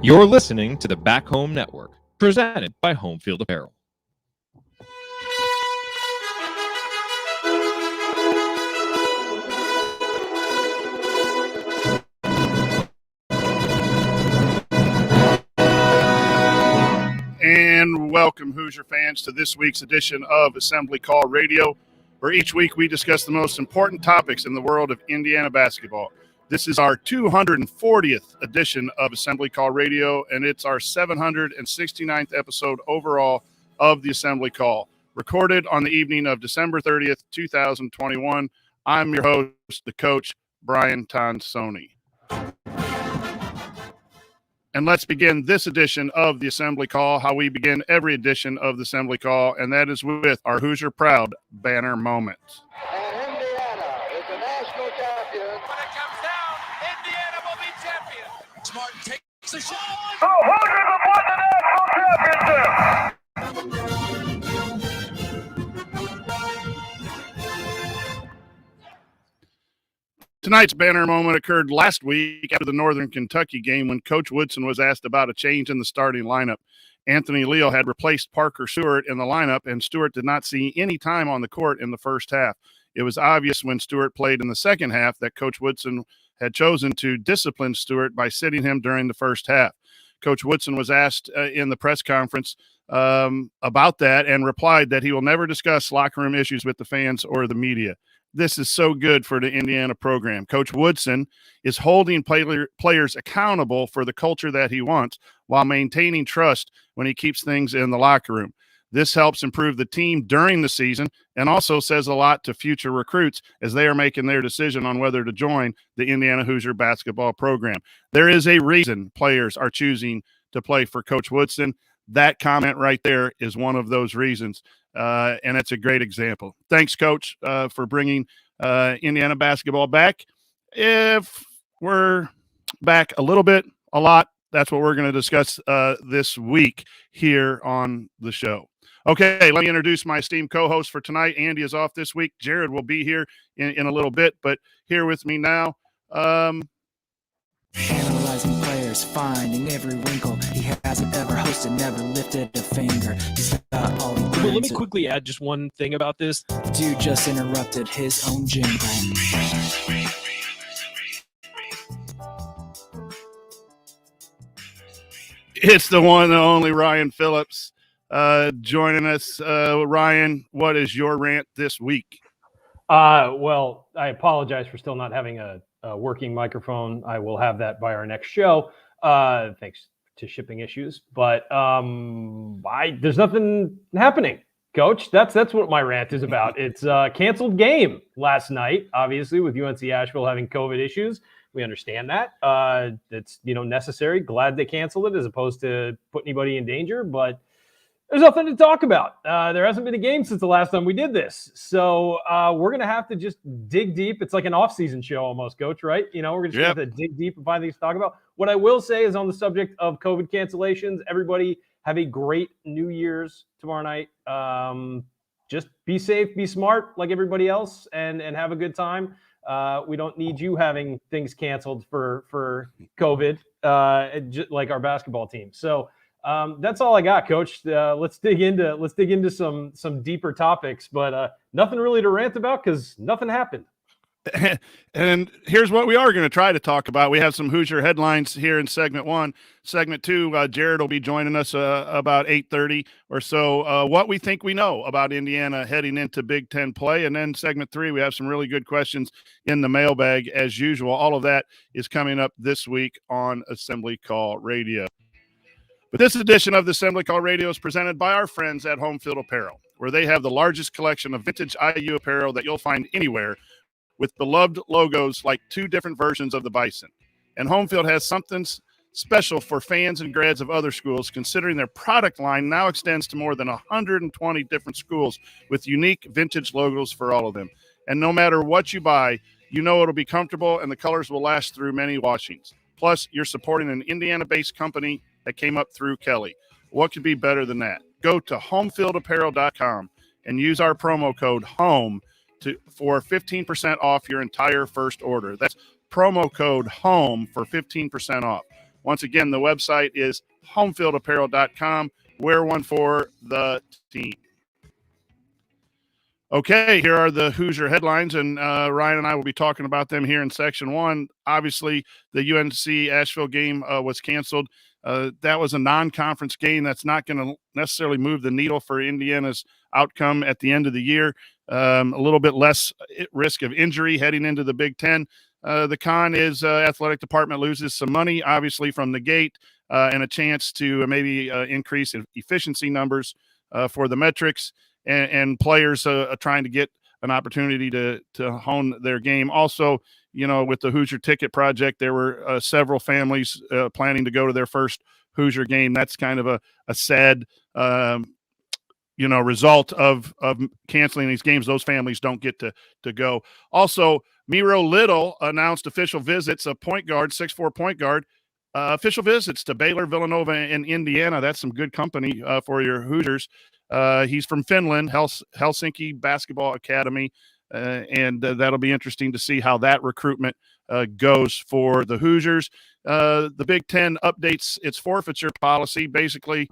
You're listening to the Back Home Network, presented by Home Field Apparel. And welcome, Hoosier fans, to this week's edition of Assembly Call Radio, where each week we discuss the most important topics in the world of Indiana basketball. This is our 240th edition of Assembly Call Radio, and it's our 769th episode overall of the Assembly Call, recorded on the evening of December 30th, 2021. I'm your host, the coach, Brian Tonsoni. And let's begin this edition of the Assembly Call, how we begin every edition of the Assembly Call, and that is with our Hoosier Proud banner moment. And Indiana is the national champion. When it comes down, Indiana will be champion. Smart takes a shot. The Hoosiers have won the national championship. Tonight's banner moment occurred last week after the Northern Kentucky game when Coach Woodson was asked about a change in the starting lineup. Anthony Leo had replaced Parker Stewart in the lineup, and Stewart did not see any time on the court in the first half. It was obvious when Stewart played in the second half that Coach Woodson had chosen to discipline Stewart by sitting him during the first half. Coach Woodson was asked in the press conference about that and replied that he will never discuss locker room issues with the fans or the media. This is so good for the Indiana program. Coach Woodson is holding players accountable for the culture that he wants while maintaining trust when he keeps things in the locker room. This helps improve the team during the season and also says a lot to future recruits as they are making their decision on whether to join the Indiana Hoosier basketball program. There is a reason players are choosing to play for Coach Woodson. That comment right there is one of those reasons. And it's a great example. Thanks, Coach, for bringing Indiana basketball back. If we're back a little bit, a lot, that's what we're going to discuss this week here on the show. Okay, let me introduce my esteemed co-host for tonight. Andy is off this week. Jared will be here in a little bit, but here with me now. Analyzing players, finding every wrinkle. He hasn't ever hosted, never lifted a finger. He's got all the Well, let me quickly add just one thing about this. Dude just interrupted his own jingle. It's the one and only Ryan Phillips joining us. Ryan, what is your rant this week? Well, I apologize for still not having a working microphone. I will have that by our next show, thanks to shipping issues. But there's nothing happening, Coach. That's what my rant is about. It's a canceled game last night, obviously, with UNC Asheville having COVID issues. We understand that. It's necessary. Glad they canceled it as opposed to put anybody in danger, but there's nothing to talk about. There hasn't been a game since the last time we did this. So we're going to have to just dig deep. It's like an off-season show almost, Coach, right? We're going to have to dig deep and find things to talk about. What I will say is on the subject of COVID cancellations, everybody have a great New Year's tomorrow night. Just be safe, be smart like everybody else, and have a good time. We don't need you having things canceled for COVID, like our basketball team. So that's all I got, Coach. Let's dig into some deeper topics, but nothing really to rant about because nothing happened. And here's what we are going to try to talk about. We have some Hoosier headlines here in segment 1. Segment 2, Jared will be joining us about 8:30 or so. What we think we know about Indiana heading into Big Ten play. And then segment 3, we have some really good questions in the mailbag as usual. All of that is coming up this week on Assembly Call Radio. But this edition of the Assembly Call Radio is presented by our friends at Home Field Apparel, where they have the largest collection of vintage IU apparel that you'll find anywhere, with beloved logos like 2 different versions of the Bison. And Home Field has something special for fans and grads of other schools, considering their product line now extends to more than 120 different schools with unique vintage logos for all of them. And no matter what you buy, it'll be comfortable and the colors will last through many washings. Plus, you're supporting an Indiana-based company that came up through Kelly. What could be better than that? Go to homefieldapparel.com and use our promo code HOME for 15% off your entire first order. That's promo code HOME for 15% off. Once again, the website is homefieldapparel.com. Wear one for the team. Okay, here are the Hoosier headlines, and Ryan and I will be talking about them here in Section 1. Obviously, the UNC-Asheville game was canceled. That was a non-conference game. That's not going to necessarily move the needle for Indiana's outcome at the end of the year. A little bit less risk of injury heading into the Big Ten. The con is athletic department loses some money, obviously, from the gate and a chance to maybe increase efficiency numbers for the metrics. And players trying to get an opportunity to hone their game. Also, with the Hoosier Ticket Project, there were several families planning to go to their first Hoosier game. That's kind of a sad, result of canceling these games. Those families don't get to go. Also, Miro Little announced official visits, a point guard, 6'4" point guard, official visits to Baylor, Villanova, and Indiana. That's some good company for your Hoosiers. He's from Finland, Helsinki Basketball Academy, and that'll be interesting to see how that recruitment goes for the Hoosiers. The Big Ten updates its forfeiture policy. Basically,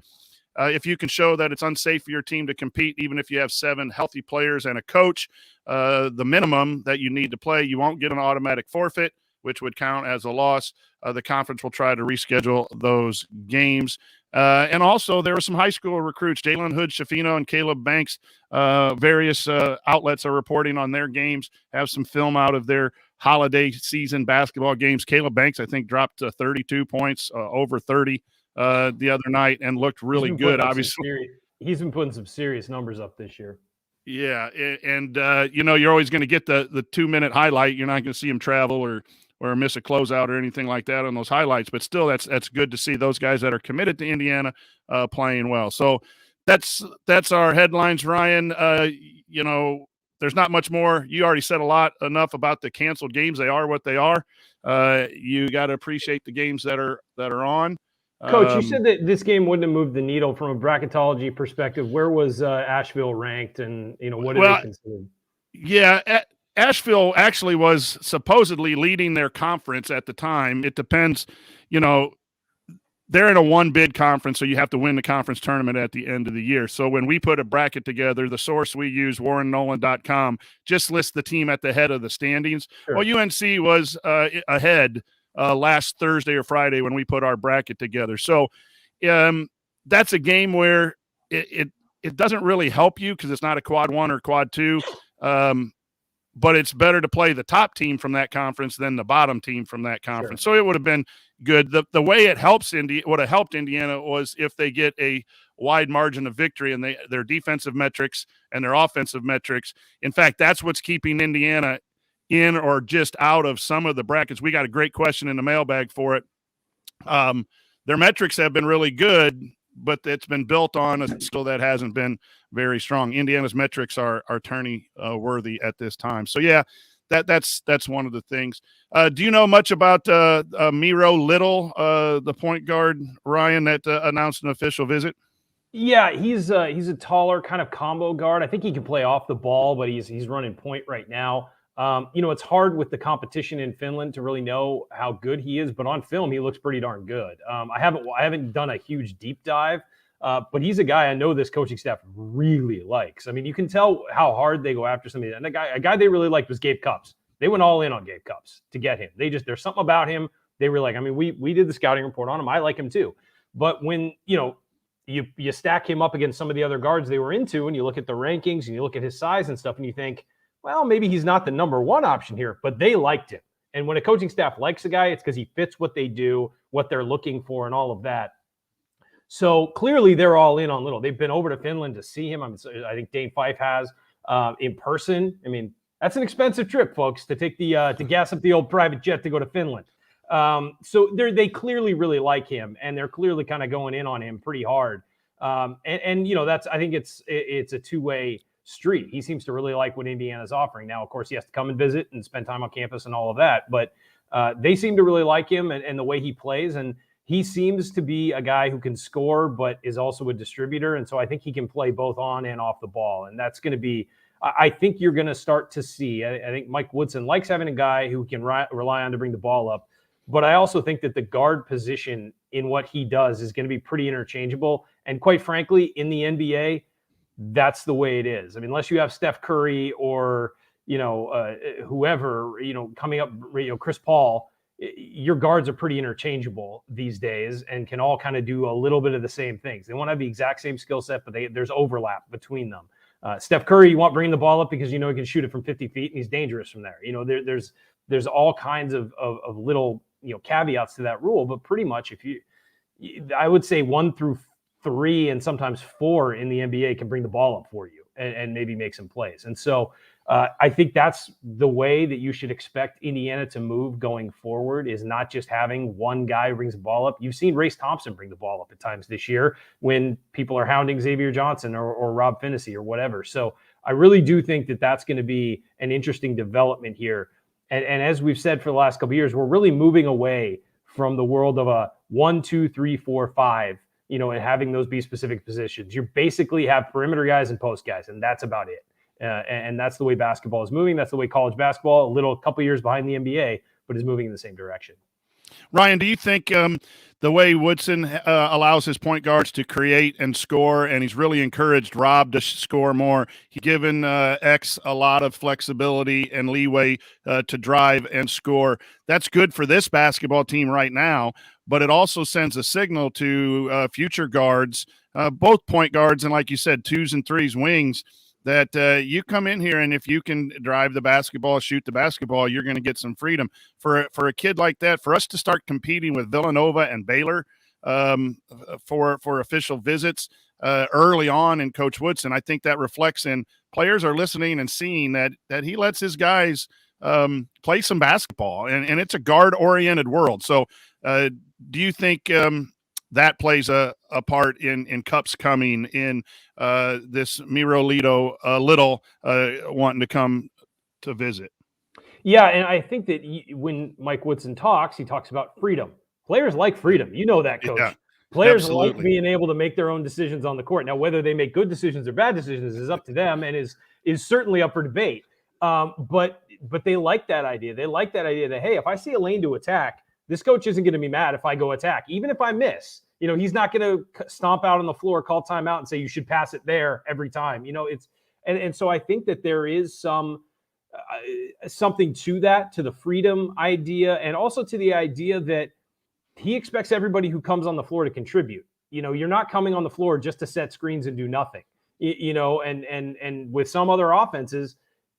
if you can show that it's unsafe for your team to compete, even if you have 7 healthy players and a coach, the minimum that you need to play, you won't get an automatic forfeit, which would count as a loss. The conference will try to reschedule those games. And also, there were some high school recruits, Jalen Hood, Shafino, and Caleb Banks. Various outlets are reporting on their games, have some film out of their holiday season basketball games. Caleb Banks, I think, dropped 32 points, over 30 the other night, and looked really good, obviously. He's been putting some serious numbers up this year. Yeah, and you're always going to get the 2-minute highlight. You're not going to see him travel or miss a closeout or anything like that on those highlights. But still, that's good to see those guys that are committed to Indiana playing well. So that's our headlines, Ryan. There's not much more. You already said enough about the canceled games. They are what they are. You got to appreciate the games that are on. Coach, you said that this game wouldn't have moved the needle from a bracketology perspective. Where was Asheville ranked, and what did they consider? Yeah, Asheville actually was supposedly leading their conference at the time. It depends, they're in a one-bid conference, so you have to win the conference tournament at the end of the year. So when we put a bracket together, the source we use, warrennolan.com, just lists the team at the head of the standings. Sure. Well, UNC was ahead last Thursday or Friday when we put our bracket together. So that's a game where it doesn't really help you because it's not a quad 1 or quad 2. But it's better to play the top team from that conference than the bottom team from that conference. Sure. So it would have been good. The way it helps would have helped Indiana was if they get a wide margin of victory and their defensive metrics and their offensive metrics. In fact, that's what's keeping Indiana in or just out of some of the brackets. We got a great question in the mailbag for it. Their metrics have been really good, but it's been built on a skill that hasn't been very strong. Indiana's metrics are tourney worthy at this time. So yeah, that's one of the things. Do you know much about Miro Little, the point guard, Ryan, that announced an official visit? Yeah, he's a taller kind of combo guard. I think he can play off the ball, but he's running point right now. It's hard with the competition in Finland to really know how good he is, but on film he looks pretty darn good. I haven't done a huge deep dive, but he's a guy I know this coaching staff really likes. I mean, you can tell how hard they go after somebody. And a guy they really liked was Gabe Cupps. They went all in on Gabe Cupps to get him. There's something about him they were like. I mean, we did the scouting report on him. I like him too, but when you stack him up against some of the other guards they were into, and you look at the rankings and you look at his size and stuff, and you think, well, maybe he's not the number one option here, but they liked him. And when a coaching staff likes a guy, it's because he fits what they do, what they're looking for, and all of that. So clearly they're all in on Little. They've been over to Finland to see him. I think Dane Fife has in person. I mean, that's an expensive trip, folks, to take to gas up the old private jet to go to Finland. So they clearly really like him, and they're clearly kind of going in on him pretty hard. I think it's a two-way street. He seems to really like what Indiana's offering. Now, of course, he has to come and visit and spend time on campus and all of that, but they seem to really like him and the way he plays, and he seems to be a guy who can score but is also a distributor, and so I think he can play both on and off the ball, and that's going to be I think you're going to start to see, I think Mike Woodson likes having a guy who can rely on to bring the ball up. But I also think that the guard position in what he does is going to be pretty interchangeable. And quite frankly, in the NBA, that's the way it is. I mean, unless you have Steph Curry or, whoever, coming up, Chris Paul, your guards are pretty interchangeable these days and can all kind of do a little bit of the same things. They won't have the exact same skill set, but there's overlap between them. Steph Curry, you want bringing the ball up because he can shoot it from 50 feet and he's dangerous from there. There's all kinds of little caveats to that rule, but pretty much I would say 1 through 3 and sometimes 4 in the NBA can bring the ball up for you and maybe make some plays. And so I think that's the way that you should expect Indiana to move going forward, is not just having one guy who brings the ball up. You've seen Race Thompson bring the ball up at times this year when people are hounding Xavier Johnson or Rob Finney or whatever. So I really do think that that's going to be an interesting development here. And as we've said for the last couple of years, we're really moving away from the world of a 1, 2, 3, 4, 5, and having those be specific positions. You basically have perimeter guys and post guys, and that's about it. And that's the way basketball is moving. That's the way college basketball, a couple years behind the NBA, but is moving in the same direction. Ryan, do you think the way Woodson allows his point guards to create and score, and he's really encouraged Rob to score more, he's given X a lot of flexibility and leeway to drive and score. That's good for this basketball team right now, but it also sends a signal to future guards, both point guards and, like you said, 2s and 3s wings, that you come in here and if you can drive the basketball, shoot the basketball, you're going to get some freedom. For a kid like that, for us to start competing with Villanova and Baylor for official visits early on in Coach Woodson, I think that reflects in players are listening and seeing that he lets his guys play some basketball, and it's a guard-oriented world. So do you think that plays a part in Cups coming in this Miro Little wanting to come to visit? Yeah, and I think that when Mike Woodson talks, he talks about freedom. Players like freedom. You know that, Coach. Yeah, players absolutely like being able to make their own decisions on the court. Now, whether they make good decisions or bad decisions is up to them and is certainly up for debate. But they like that idea. They like that idea that, hey, if I see a lane to attack, this coach isn't going to be mad if I go attack, even if I miss. He's not going to stomp out on the floor, call timeout, and say you should pass it there every time. And so I think that there is something to that, to the freedom idea, and also to the idea that he expects everybody who comes on the floor to contribute. You're not coming on the floor just to set screens and do nothing. And with some other offenses,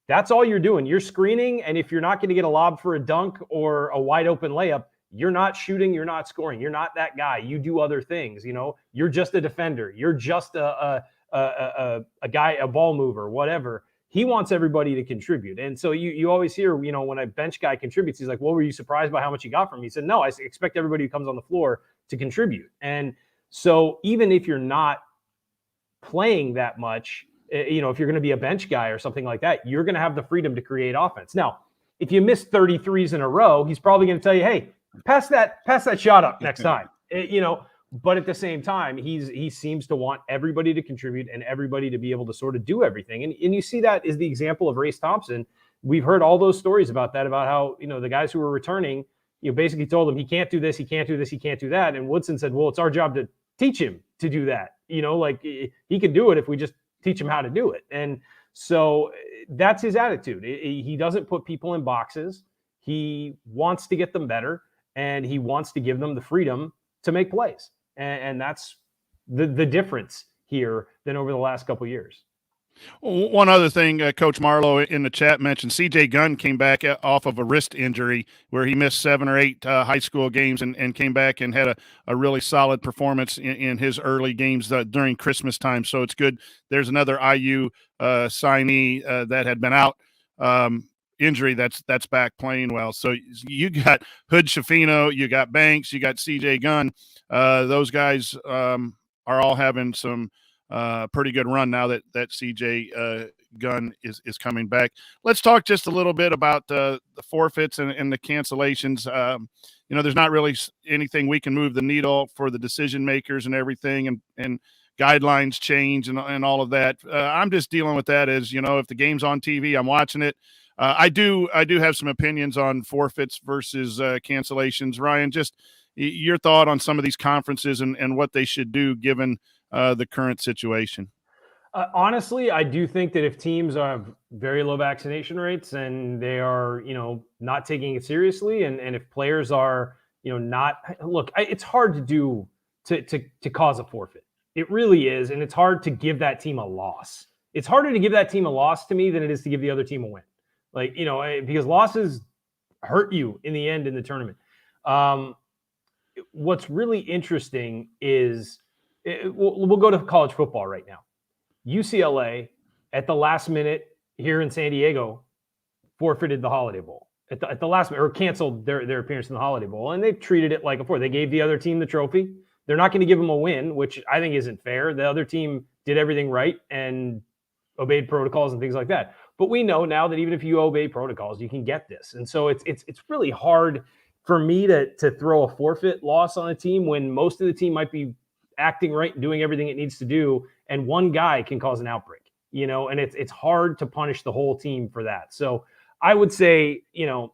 that's all you're doing. You're screening, and if you're not going to get a lob for a dunk or a wide open layup, you're not shooting, you're not scoring. You're not that guy. You do other things. You're just a defender. You're just a guy, a ball mover, whatever. He wants everybody to contribute. And so you always hear, when a bench guy contributes, he's like, well, were you surprised by how much he got from me? He said, no, I expect everybody who comes on the floor to contribute. And so even if you're not playing that much, if you're going to be a bench guy or something like that, you're going to have the freedom to create offense. Now, if you miss 33s in a row, he's probably going to tell you, hey, pass that shot up next time, but at the same time, he seems to want everybody to contribute and everybody to be able to sort of do everything. And you see that is the example of Race Thompson. We've heard all those stories about that, about how, the guys who were returning, basically told him he can't do this, he can't do this, he can't do that. And Woodson said, well, it's our job to teach him to do that. He can do it if we just teach him how to do it. And so that's his attitude. He doesn't put people in boxes. He wants to get them better. And he wants to give them the freedom to make plays. And that's the difference here than over the last couple of years. One other thing, Coach Marlowe in the chat mentioned C.J. Gunn came back off of a wrist injury where he missed 7 or 8 high school games and came back and had a really solid performance in his early games during Christmas time. So it's good. There's another IU signee that had been out. Injury that's back playing well. So you got Hood Shafino, you got Banks, you got CJ Gunn. Those guys are all having some pretty good run now that CJ Gunn is coming back. Let's talk just a little bit about the forfeits and the cancellations. There's not really anything we can move the needle for the decision makers and everything, and guidelines change and all of that. I'm just dealing with that as, if the game's on TV, I'm watching it. I do have some opinions on forfeits versus cancellations. Ryan, just your thought on some of these conferences and what they should do given the current situation. Honestly, I do think that if teams have very low vaccination rates and they are, not taking it seriously, and if players are, not look, it's hard to do to cause a forfeit. It really is, and it's hard to give that team a loss. It's harder to give that team a loss to me than it is to give the other team a win. Because losses hurt you in the end in the tournament. What's really interesting is we'll go to college football right now. UCLA at the last minute here in San Diego forfeited the Holiday Bowl at the last minute, or canceled their appearance in the Holiday Bowl, and they've treated it like before. They gave the other team the trophy. They're not going to give them a win, which I think isn't fair. The other team did everything right and obeyed protocols and things like that. But we know now that even if you obey protocols, you can get this. And so it's really hard for me to throw a forfeit loss on a team when most of the team might be acting right and doing everything it needs to do, and one guy can cause an outbreak, and it's hard to punish the whole team for that. So I would say, get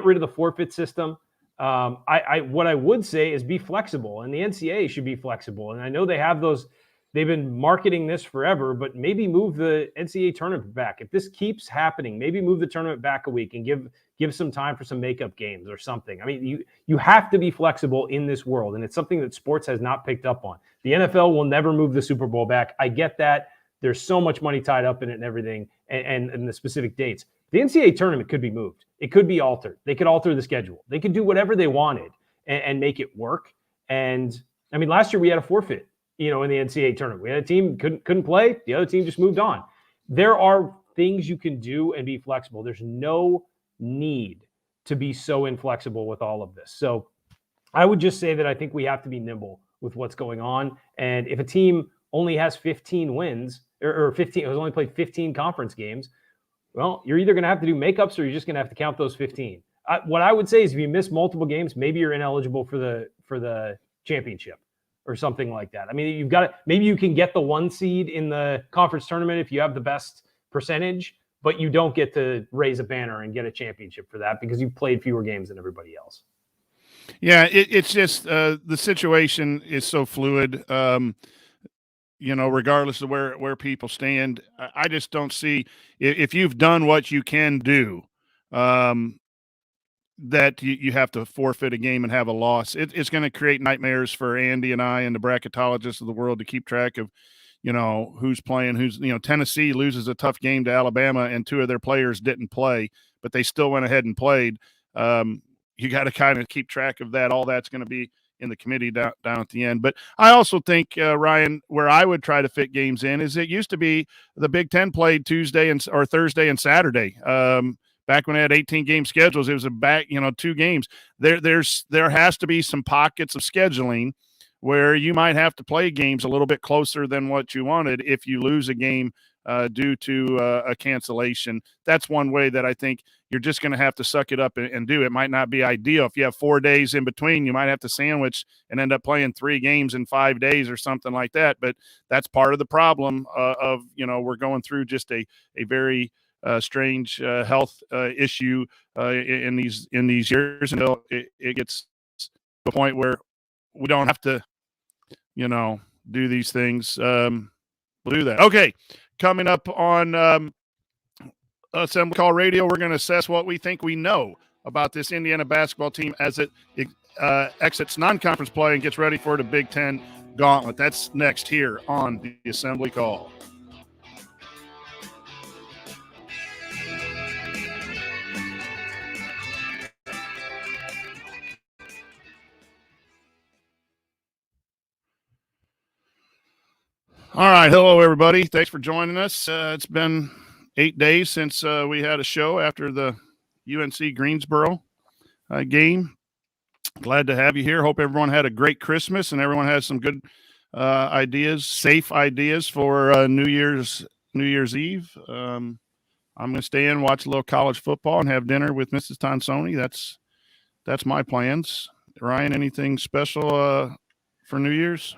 rid of the forfeit system. What I would say is be flexible, and the NCAA should be flexible. And I know they have those. They've been marketing this forever, but maybe move the NCAA tournament back. If this keeps happening, maybe move the tournament back a week and give some time for some makeup games or something. I mean, you have to be flexible in this world, and it's something that sports has not picked up on. The NFL will never move the Super Bowl back. I get that. There's so much money tied up in it and everything, and the specific dates. The NCAA tournament could be moved. It could be altered. They could alter the schedule. They could do whatever they wanted and make it work. And, I mean, last year we had a forfeit, in the NCAA tournament. We had a team couldn't play. The other team just moved on. There are things you can do and be flexible. There's no need to be so inflexible with all of this. So I would just say that I think we have to be nimble with what's going on. And if a team only has 15 wins or 15, it was only played 15 conference games, well, you're either going to have to do makeups or you're just going to have to count those 15. What I would say is if you miss multiple games, maybe you're ineligible for the championship or something like that. I mean, maybe you can get the 1 seed in the conference tournament if you have the best percentage, but you don't get to raise a banner and get a championship for that because you've played fewer games than everybody else. Yeah, it's just the situation is so fluid. Regardless of where people stand, I just don't see if you've done what you can do, that you have to forfeit a game and have a loss. It's going to create nightmares for Andy and I and the bracketologists of the world to keep track of, who's playing, Tennessee loses a tough game to Alabama and 2 of their players didn't play, but they still went ahead and played. You got to kind of keep track of that. All that's going to be in the committee down at the end. But I also think, Ryan, where I would try to fit games in is it used to be the Big Ten played Tuesday or Thursday and Saturday. Back when they had 18-game schedules, it was 2 games. There has to be some pockets of scheduling where you might have to play games a little bit closer than what you wanted if you lose a game due to a cancellation. That's one way that I think you're just going to have to suck it up and do. It might not be ideal. If you have 4 days in between, you might have to sandwich and end up playing 3 games in 5 days or something like that. But that's part of the problem of we're going through just a very strange health issue in these years until it gets to a point where we don't have to, do these things. We'll do that. Okay. Coming up on Assembly Call Radio, we're going to assess what we think we know about this Indiana basketball team as it exits non-conference play and gets ready for the Big Ten Gauntlet. That's next here on the Assembly Call. All right. Hello, everybody. Thanks for joining us. It's been 8 days since we had a show after the UNC Greensboro game. Glad to have you here. Hope everyone had a great Christmas and everyone has some good ideas, safe ideas for New Year's Eve. I'm going to stay in, watch a little college football, and have dinner with Mrs. Tonsoni. That's my plans. Ryan, anything special for New Year's?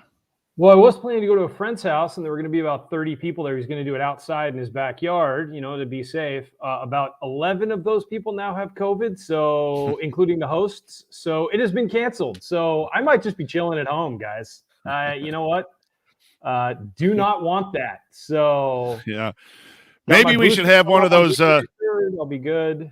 Well, I was planning to go to a friend's house, and there were going to be about 30 people there. He's going to do it outside in his backyard, to be safe. About 11 of those people now have COVID, so including the hosts. So it has been canceled. So I might just be chilling at home, guys. You know what? Do not want that. So Yeah. Maybe we should have one of those. I'll be good.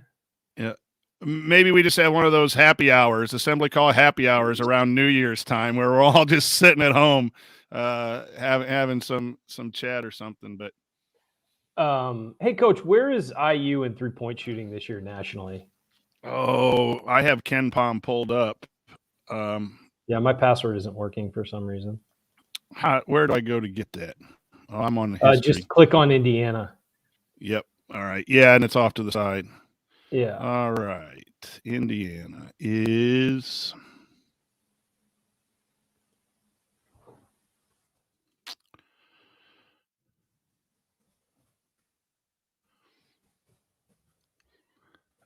Yeah. Maybe we just have one of those happy hours, assembly call happy hours around New Year's time, where we're all just sitting at home, having some chat or something. But hey, Coach, where is IU in 3-point shooting this year nationally? Oh, I have Ken Palm pulled up. Yeah, my password isn't working for some reason. Where do I go to get that? Oh, I'm on the history. Just click on Indiana. Yep. All right. Yeah, and it's off to the side. Yeah. All right. Indiana is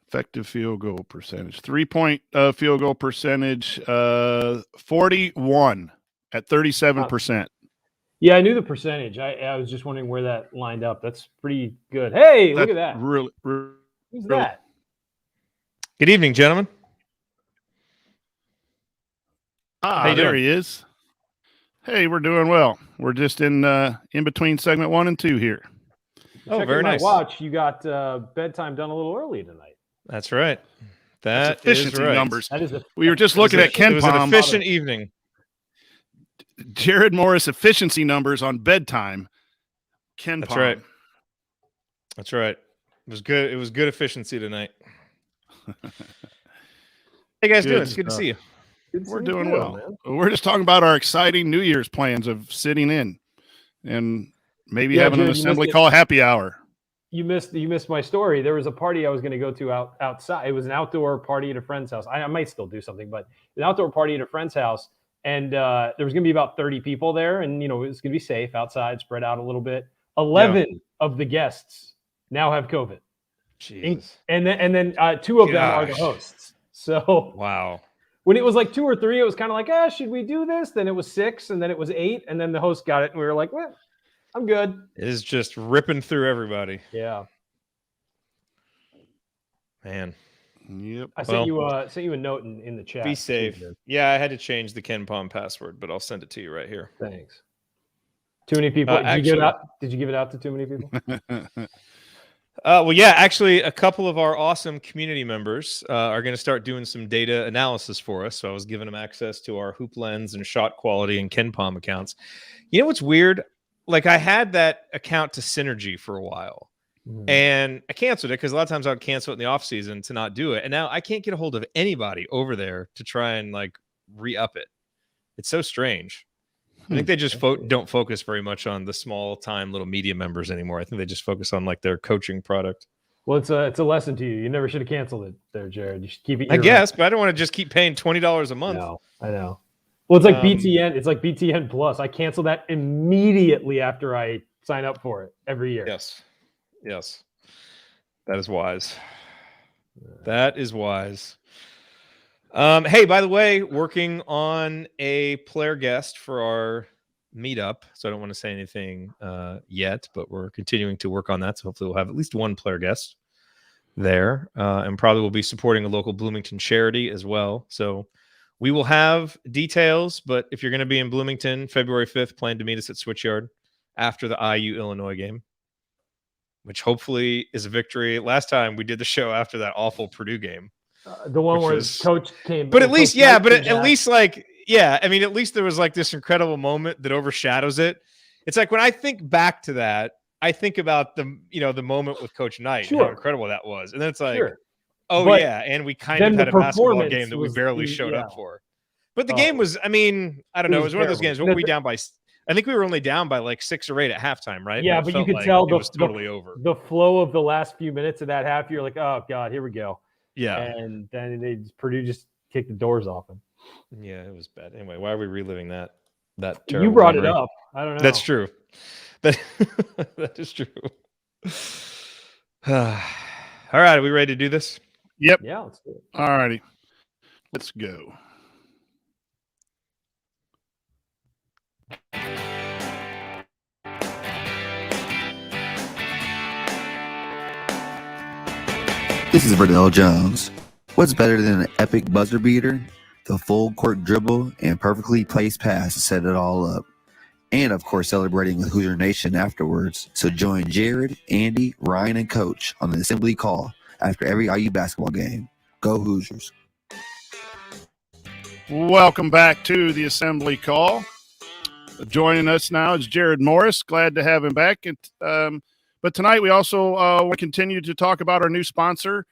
effective field goal percentage. 3-point field goal percentage, 41 at 37%. Yeah, I knew the percentage. I was just wondering where that lined up. That's pretty good. Hey, look at that. Really, Who's that? Good evening, gentlemen. There he is. Hey, we're doing well. We're just in between segment 1 and 2 here. Oh, very nice. Watch, you got bedtime done a little early tonight. That's right. That's efficiency right. numbers. That we were just looking at Ken It was Palm. an efficient evening. Jared Morris efficiency numbers on bedtime. Ken That's Palm. right. That's right. It was good. It was good efficiency tonight. Hey guys, doing? It's good to see you. We're doing well, man. We're just talking about our exciting New Year's plans of sitting in and maybe having Jared, an assembly call happy hour. You missed my story. There was a party I was going to go to outside. It was an outdoor party at a friend's house. I might still do something, but an outdoor party at a friend's house. And there was going to be about 30 people there. And, it was going to be safe outside, spread out a little bit. 11 of the guests now have COVID. Jesus. And then 2 of them are the hosts. So wow. When it was like 2 or 3, it was kind of like, should we do this? Then it was 6, and then it was 8, and then the host got it, and we were like, well, I'm good. It is just ripping through everybody. Yeah. Man. Yep. I sent you a note in the chat. Be safe. Yeah, I had to change the Ken Palm password, but I'll send it to you right here. Thanks. Too many people. Did you give it out to too many people? Well, yeah, actually, a couple of our awesome community members are going to start doing some data analysis for us. So I was giving them access to our Hoop Lens and Shot Quality and Ken Palm accounts. You know what's weird? Like, I had that account to Synergy for a while. And I canceled it because a lot of times I would cancel it in the off season to not do it. And now I can't get a hold of anybody over there to try and like re-up it. It's so strange. I think they just don't focus very much on the small time little media members anymore. I think they just focus on like their coaching product. Well, it's a lesson to you. You never should have canceled it there, Jared. You should keep it. I guess, but I don't want to just keep paying $20 a month. I know. Well, it's like BTN. It's like BTN Plus. I cancel that immediately after I sign up for it every year. Yes. That is wise. That is wise. Hey, by the way, working on a player guest for our meetup. So I don't want to say anything yet, but we're continuing to work on that. So hopefully we'll have at least one player guest there. And probably we'll be supporting a local Bloomington charity as well. So we will have details, but if you're going to be in Bloomington, February 5th, plan to meet us at Switchyard after the IU-Illinois game, which hopefully is a victory. Last time we did the show after that awful Purdue game. The one where Coach came. But at least, at least at least there was like this incredible moment that overshadows it. It's like when I think back to that, I think about the moment with Coach Knight, and how incredible that was. And then it's like, and we kind of had a basketball game that we barely showed up for. But the game was, I don't know, it was one of those games. What were we down by? I think we were only down by like 6 or 8 at halftime, right? Yeah, but you could tell it was totally over. The flow of the last few minutes of that half, you're like, oh God, here we go. Yeah. And then Purdue just kicked the doors off him. Yeah, it was bad. Anyway, why are we reliving that terrible You brought memory? It up. I don't know. That's true. That is true. All right, are we ready to do this? Yep. Yeah, let's do it. All righty. Let's go. This is Verdell Jones. What's better than an epic buzzer beater? The full court dribble and perfectly placed pass to set it all up. And, of course, celebrating with Hoosier Nation afterwards. So join Jared, Andy, Ryan, and Coach on the assembly call after every IU basketball game. Go Hoosiers. Welcome back to the assembly call. Joining us now is Jared Morris. Glad to have him back. But tonight we also want to continue to talk about our new sponsor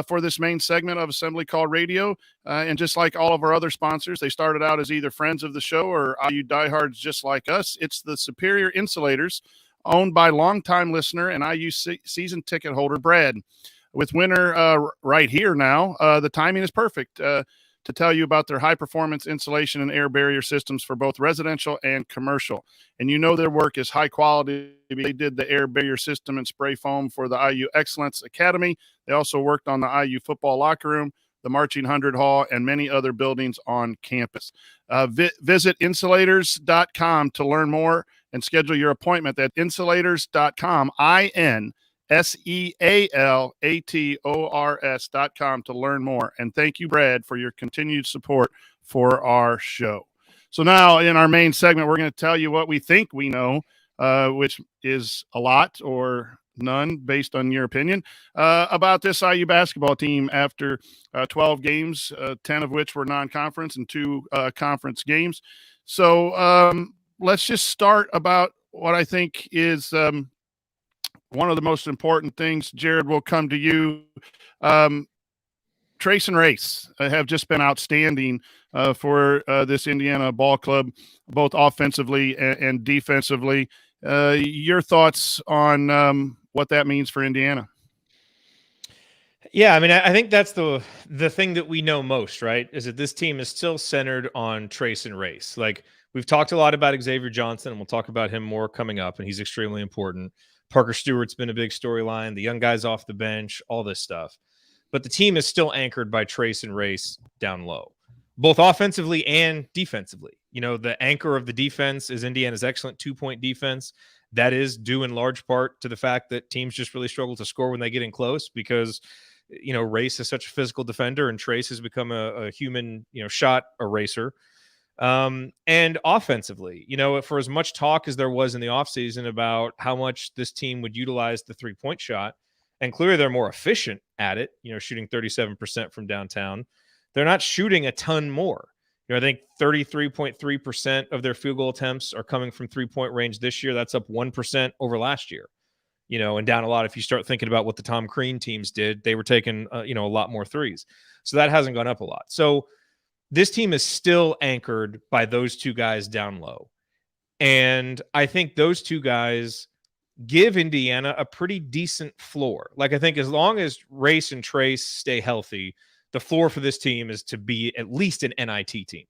for this main segment of Assembly Call Radio. And just like all of our other sponsors, they started out as either friends of the show or IU diehards just like us. It's the Superior Insulators, owned by longtime listener and IU season ticket holder Brad. With winter right here now, the timing is perfect to tell you about their high-performance insulation and air barrier systems for both residential and commercial. And you know their work is high quality. They did the air barrier system and spray foam for the IU Excellence Academy. They also worked on the IU football locker room, the Marching 100 Hall, and many other buildings on campus. Visit insulators.com to learn more and schedule your appointment at insulators.com, INSEALATORS.com to learn more. And thank you, Brad, for your continued support for our show. So now in our main segment, we're going to tell you what we think we know, which is a lot or none based on your opinion, about this IU basketball team after 12 games, 10 of which were non-conference and 2 conference games. So let's just start about what I think is one of the most important things. Jared, will come to you. Trace and Race have just been outstanding for this Indiana ball club, both offensively and defensively. Your thoughts on what that means for Indiana? Yeah, I mean, I think that's the thing that we know most, right? Is that this team is still centered on Trace and Race. Like, we've talked a lot about Xavier Johnson, and we'll talk about him more coming up, and he's extremely important. Parker Stewart's been a big storyline, the young guys off the bench, all this stuff. But the team is still anchored by Trace and Race down low, both offensively and defensively. You know, the anchor of the defense is Indiana's excellent 2-point defense. That is due in large part to the fact that teams just really struggle to score when they get in close because, you know, Race is such a physical defender and Trace has become a human, you know, shot eraser. And offensively, you know, for as much talk as there was in the offseason about how much this team would utilize the 3-point shot, and clearly they're more efficient at it, you know, shooting 37% from downtown. They're not shooting a ton more. You know, I think 33.3% of their field goal attempts are coming from 3-point range this year. That's up 1% over last year, you know, and down a lot. If you start thinking about what the Tom Crean teams did, they were taking, you know, a lot more threes. So that hasn't gone up a lot. So this team is still anchored by those 2 guys down low. And I think those 2 guys give Indiana a pretty decent floor. Like, I think as long as Race and Trace stay healthy, the floor for this team is to be at least an NIT team.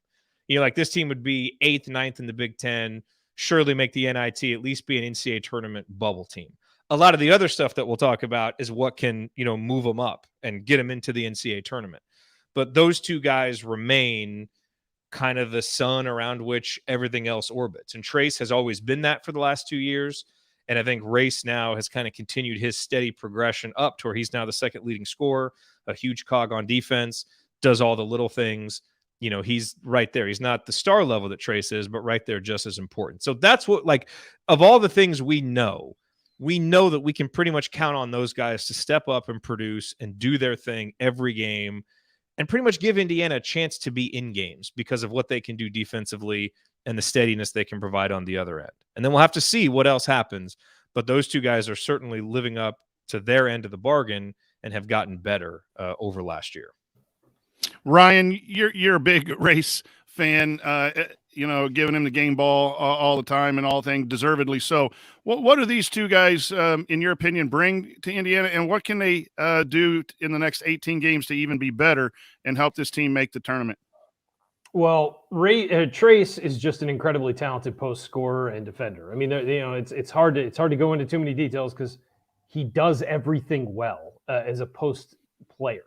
You know, like this team would be 8th, 9th in the Big Ten, surely make the NIT, at least be an NCAA tournament bubble team. A lot of the other stuff that we'll talk about is what can, you know, move them up and get them into the NCAA tournament. But those 2 guys remain kind of the sun around which everything else orbits. And Trace has always been that for the last 2 years. And I think Race now has kind of continued his steady progression up to where he's now the 2nd leading scorer, a huge cog on defense, does all the little things. You know, he's right there. He's not the star level that Trace is, but right there just as important. So that's what, like, of all the things we know that we can pretty much count on those guys to step up and produce and do their thing every game and pretty much give Indiana a chance to be in games because of what they can do defensively and the steadiness they can provide on the other end. And then we'll have to see what else happens. But those 2 guys are certainly living up to their end of the bargain and have gotten better over last year. Ryan, you're a big Race fan, you know, giving him the game ball all the time and all things, deservedly so. What do these 2 guys, in your opinion, bring to Indiana, and what can they do in the next 18 games to even be better and help this team make the tournament? Well, Trace is just an incredibly talented post scorer and defender. I mean, you know, it's hard to go into too many details because he does everything well as a post player.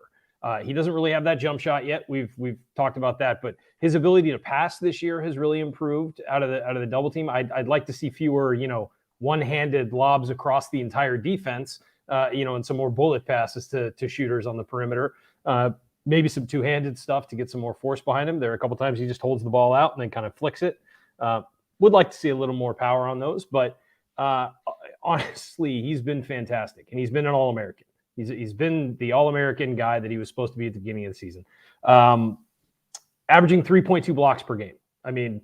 He doesn't really have that jump shot yet. We've talked about that, but his ability to pass this year has really improved out of the double team. I'd like to see fewer, you know, one-handed lobs across the entire defense, and some more bullet passes to shooters on the perimeter. Maybe some two-handed stuff to get some more force behind him. There are a couple times he just holds the ball out and then kind of flicks it. Would like to see a little more power on those, but honestly, he's been fantastic, and he's been an All-American. He's been the All-American guy that he was supposed to be at the beginning of the season. Averaging 3.2 blocks per game. I mean,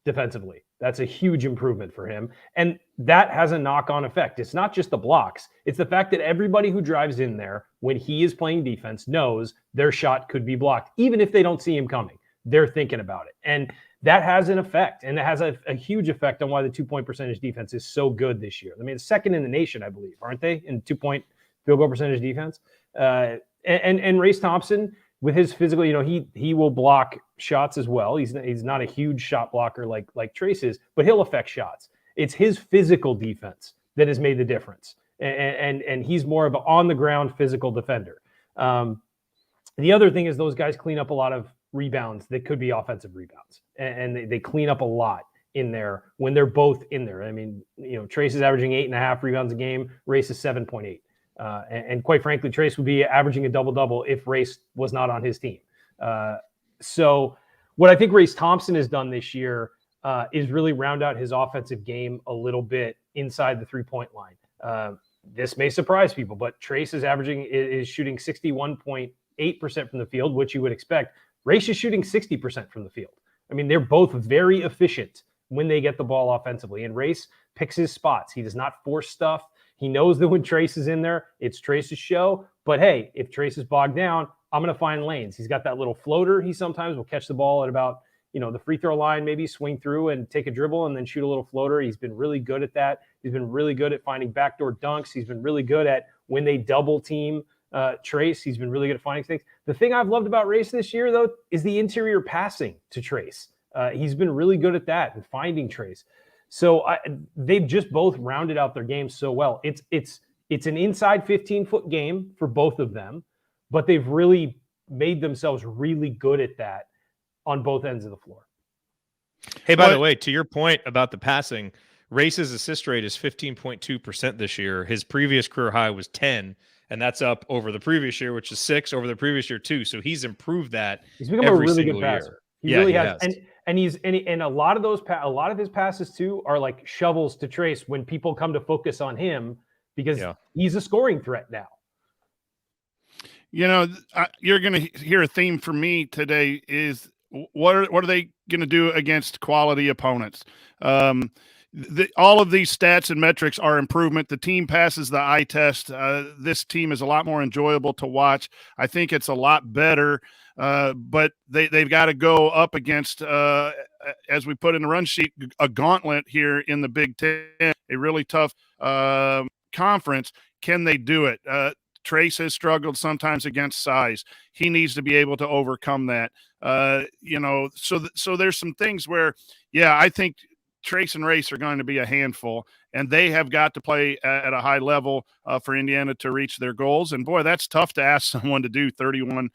defensively, that's a huge improvement for him. And that has a knock-on effect. It's not just the blocks. It's the fact that everybody who drives in there when he is playing defense knows their shot could be blocked. Even if they don't see him coming, they're thinking about it. And that has an effect. And it has a huge effect on why the 2-point percentage defense is so good this year. I mean, it's second in the nation, I believe, aren't they, in 2-point field goal percentage defense? And Race Thompson, with his physical, he will block shots as well. He's not a huge shot blocker like Trace is, but he'll affect shots. It's his physical defense that has made the difference, and he's more of an on the ground physical defender. The other thing is those guys clean up a lot of rebounds that could be offensive rebounds, and they clean up a lot in there when they're both in there. I mean, Trace is averaging 8.5 rebounds a game. Race is 7.8. And quite frankly, Trace would be averaging a double-double if Race was not on his team. So what I think Race Thompson has done this year is really round out his offensive game a little bit inside the three-point line. This may surprise people, but Trace is shooting 61.8% from the field, which you would expect. Race is shooting 60% from the field. I mean, they're both very efficient when they get the ball offensively. And Race picks his spots. He does not force stuff. He knows that when Trace is in there, it's Trace's show. But hey, if Trace is bogged down, I'm going to find lanes. He's got that little floater. He sometimes will catch the ball at about, the free throw line, maybe swing through and take a dribble and then shoot a little floater. He's been really good at that. He's been really good at finding backdoor dunks. He's been really good at when they double team Trace. He's been really good at finding things. The thing I've loved about Race this year, though, is the interior passing to Trace. He's been really good at that and finding Trace. So they've just both rounded out their game so well. It's an inside 15-foot game for both of them, but they've really made themselves really good at that on both ends of the floor. Hey, by the way, to your point about the passing, Race's assist rate is 15.2% this year. His previous career high was 10, and that's up over the previous year, which is 6, over the previous year 2. So he's improved that. He's become a really good passer. He really has. And a lot of his passes too are like shovels to Trace when people come to focus on him because he's a scoring threat now. You're going to hear a theme from me today is what are they going to do against quality opponents? All of these stats and metrics are improvement. The team passes the eye test. This team is a lot more enjoyable to watch. I think it's a lot better. But they've got to go up against, as we put in the run sheet, a gauntlet here in the Big Ten, a really tough conference. Can they do it? Trace has struggled sometimes against size. He needs to be able to overcome that. So there's some things where, I think Trace and Race are going to be a handful, and they have got to play at a high level for Indiana to reach their goals. And boy, that's tough to ask someone to do 31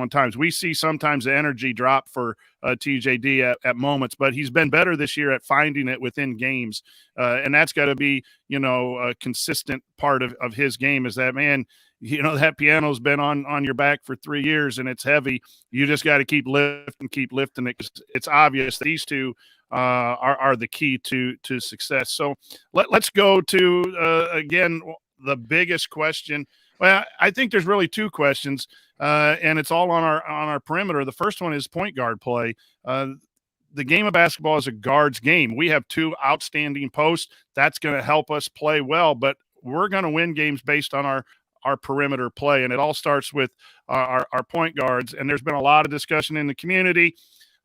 times. We see sometimes the energy drop for TJD at moments, but he's been better this year at finding it within games. And that's got to be, a consistent part of his game is that, man, that piano's been on your back for 3 years and it's heavy. You just got to keep lifting it. It's obvious these two are the key to success. So let's go to, again, the biggest question. Well, I think there's really two questions, and it's all on our perimeter. The first one is point guard play. The game of basketball is a guard's game. We have two outstanding posts. That's going to help us play well, but we're going to win games based on our perimeter play, and it all starts with our point guards. And there's been a lot of discussion in the community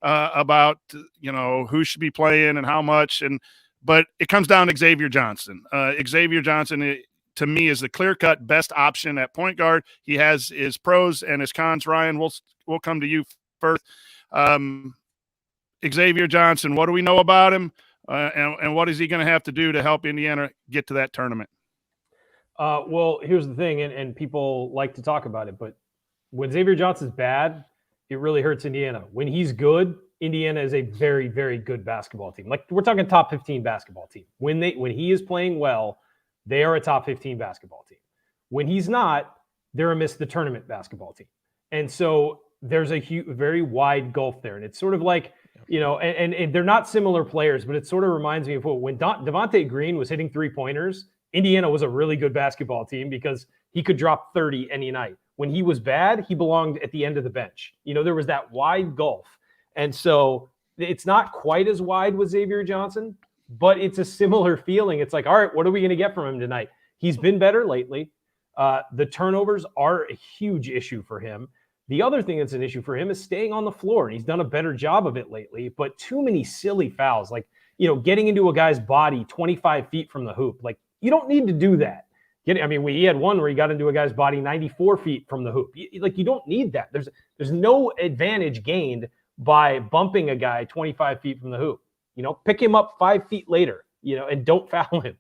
about who should be playing and how much, but it comes down to Xavier Johnson. Xavier Johnson, to me, is the clear-cut best option at point guard. He has his pros and his cons. Ryan, we'll come to you first. Xavier Johnson, what do we know about him, and what is he going to have to do to help Indiana get to that tournament? Well, here's the thing, and people like to talk about it, but when Xavier Johnson's bad, it really hurts Indiana. When he's good, Indiana is a very, very good basketball team. Like, we're talking top 15 basketball team. When he is playing well, they are a top 15 basketball team. When he's not, they're a miss the tournament basketball team. And so there's a very wide gulf there. And it's sort of like, and they're not similar players, but it sort of reminds me of when Devontae Green was hitting 3-pointers, Indiana was a really good basketball team because he could drop 30 any night. When he was bad, he belonged at the end of the bench. There was that wide gulf. And so it's not quite as wide with Xavier Johnson, but it's a similar feeling. It's like, all right, what are we going to get from him tonight? He's been better lately. The turnovers are a huge issue for him. The other thing that's an issue for him is staying on the floor, and he's done a better job of it lately, but too many silly fouls, like, getting into a guy's body 25 feet from the hoop. Like, you don't need to do that. He had one where he got into a guy's body 94 feet from the hoop. You don't need that. There's no advantage gained by bumping a guy 25 feet from the hoop. Pick him up 5 feet later, and don't foul him.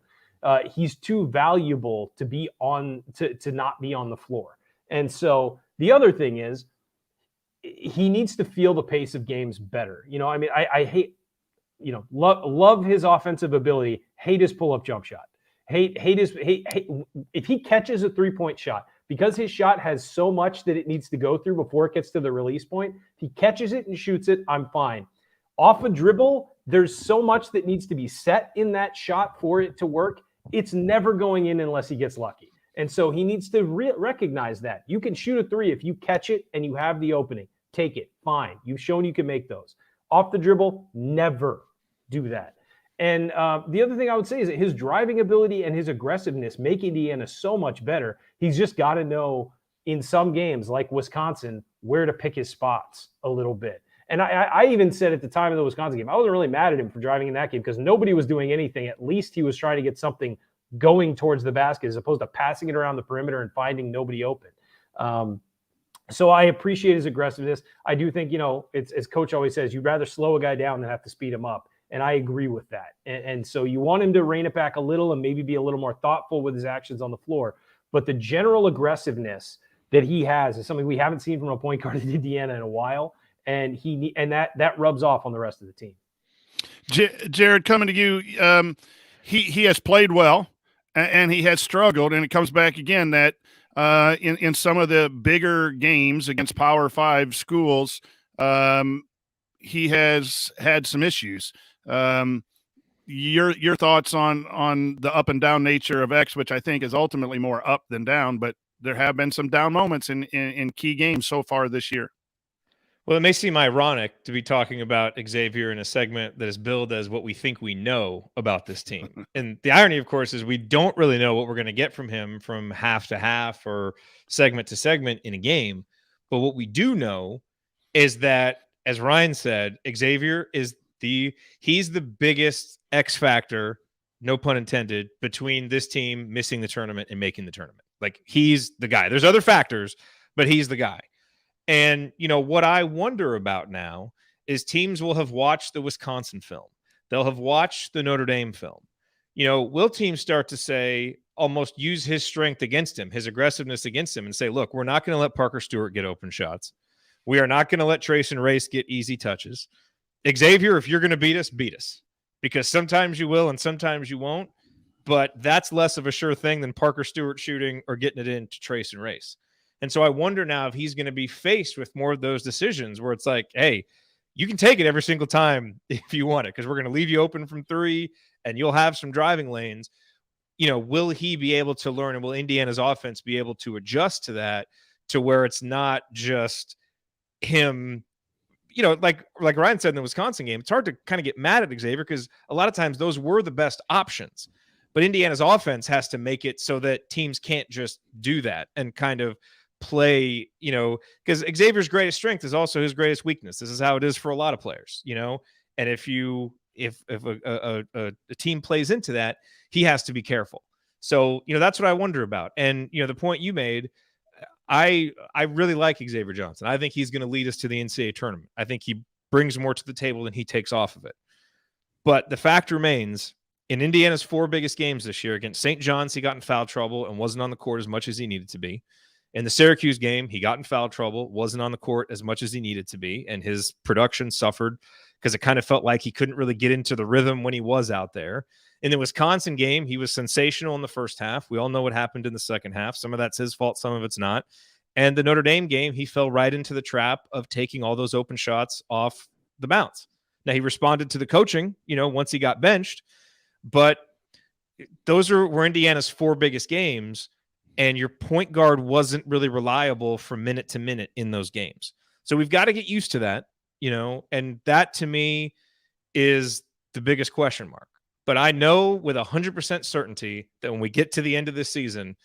He's too valuable to be to not be on the floor. And so the other thing is he needs to feel the pace of games better. I hate, love his offensive ability, hate his pull-up jump shot. Hate if he catches a 3-point shot, because his shot has so much that it needs to go through before it gets to the release point. If he catches it and shoots it, I'm fine. Off a dribble, there's so much that needs to be set in that shot for it to work. It's never going in unless he gets lucky. And so he needs to recognize that. You can shoot a 3 if you catch it and you have the opening. Take it. Fine. You've shown you can make those. Off the dribble, never do that. And the other thing I would say is that his driving ability and his aggressiveness make Indiana so much better. He's just got to know in some games like Wisconsin where to pick his spots a little bit. And I even said at the time of the Wisconsin game, I wasn't really mad at him for driving in that game because nobody was doing anything. At least he was trying to get something going towards the basket as opposed to passing it around the perimeter and finding nobody open. So I appreciate his aggressiveness. I do think, it's, as Coach always says, you'd rather slow a guy down than have to speed him up. And I agree with that. And so you want him to rein it back a little and maybe be a little more thoughtful with his actions on the floor. But the general aggressiveness that he has is something we haven't seen from a point guard in Indiana in a while. And that rubs off on the rest of the team. Jared, coming to you, he has played well and he has struggled, and it comes back again that in some of the bigger games against Power 5 schools, he has had some issues. Your thoughts on the up and down nature of X, which I think is ultimately more up than down, but there have been some down moments in key games so far this year. Well, it may seem ironic to be talking about Xavier in a segment that is billed as what we think we know about this team. And the irony, of course, is we don't really know what we're going to get from him from half to half or segment to segment in a game. But what we do know is that, as Ryan said, Xavier is he's the biggest X factor, no pun intended, between this team missing the tournament and making the tournament. Like, he's the guy. There's other factors, but he's the guy. And, what I wonder about now is teams will have watched the Wisconsin film. They'll have watched the Notre Dame film. Will teams start to say, almost use his strength against him, his aggressiveness against him, and say, look, we're not going to let Parker Stewart get open shots. We are not going to let Trayson Race get easy touches. Xavier, if you're going to beat us, because sometimes you will and sometimes you won't. But that's less of a sure thing than Parker Stewart shooting or getting it into Trayson Race. And so I wonder now if he's going to be faced with more of those decisions where it's like, hey, you can take it every single time if you want it, because we're going to leave you open from 3 and you'll have some driving lanes. Will he be able to learn, and will Indiana's offense be able to adjust to that, to where it's not just him, like Ryan said in the Wisconsin game, it's hard to kind of get mad at Xavier because a lot of times those were the best options. But Indiana's offense has to make it so that teams can't just do that and kind of play, because Xavier's greatest strength is also his greatest weakness. This is how it is for a lot of players, and if a team plays into that, he has to be careful. So, that's what I wonder about. And, the point you made, I really like Xavier Johnson. I think he's going to lead us to the NCAA tournament. I think he brings more to the table than he takes off of it. But the fact remains, in Indiana's 4 biggest games this year, against St. John's, he got in foul trouble and wasn't on the court as much as he needed to be. In the Syracuse game, he got in foul trouble, wasn't on the court as much as he needed to be, and his production suffered because it kind of felt like he couldn't really get into the rhythm when he was out there. In the Wisconsin game, he was sensational in the first half. We all know what happened in the second half. Some of that's his fault, some of it's not. And the Notre Dame game, he fell right into the trap of taking all those open shots off the bounce. Now, he responded to the coaching, once he got benched, but those were Indiana's 4 biggest games, and your point guard wasn't really reliable from minute to minute in those games. So we've got to get used to that, and that to me is the biggest question mark. But I know with 100% certainty that when we get to the end of this season,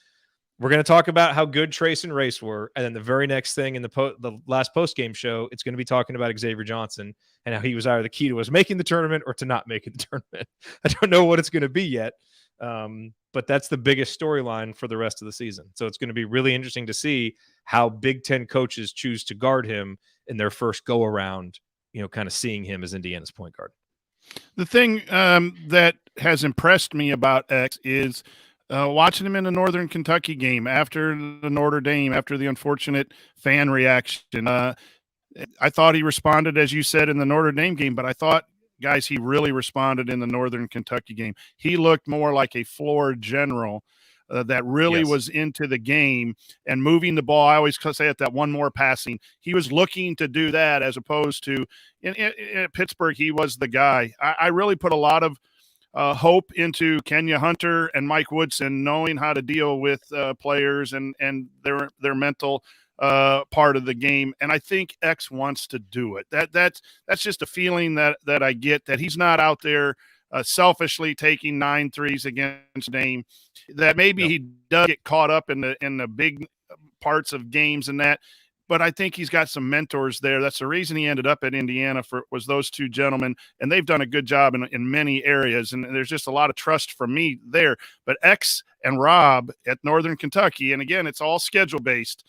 we're going to talk about how good Trace and Race were, and then the very next thing in the last post-game show, it's going to be talking about Xavier Johnson and how he was either the key to us making the tournament or to not making the tournament. I don't know what it's going to be yet, but that's the biggest storyline for the rest of the season. So it's going to be really interesting to see how Big Ten coaches choose to guard him in their first go-around, kind of seeing him as Indiana's point guard. The thing that has impressed me about X is watching him in the Northern Kentucky game after the Notre Dame, after the unfortunate fan reaction. I thought he responded, as you said, in the Notre Dame game, but I thought, guys, he really responded in the Northern Kentucky game. He looked more like a floor general that really was into the game and moving the ball. I always say it, that one more passing. He was looking to do that as opposed to in Pittsburgh, he was the guy. I really put a lot of hope into Kenya Hunter and Mike Woodson knowing how to deal with players and their mental part of the game. And I think X wants to do it. That's just a feeling that I get, that he's not out there selfishly taking 9 threes against Dame, that maybe he does get caught up in the big parts of games and that. But I think he's got some mentors there. That's the reason he ended up at Indiana was those two gentlemen, and they've done a good job in many areas. And there's just a lot of trust from me there. But X and Rob at Northern Kentucky, and again, it's all schedule based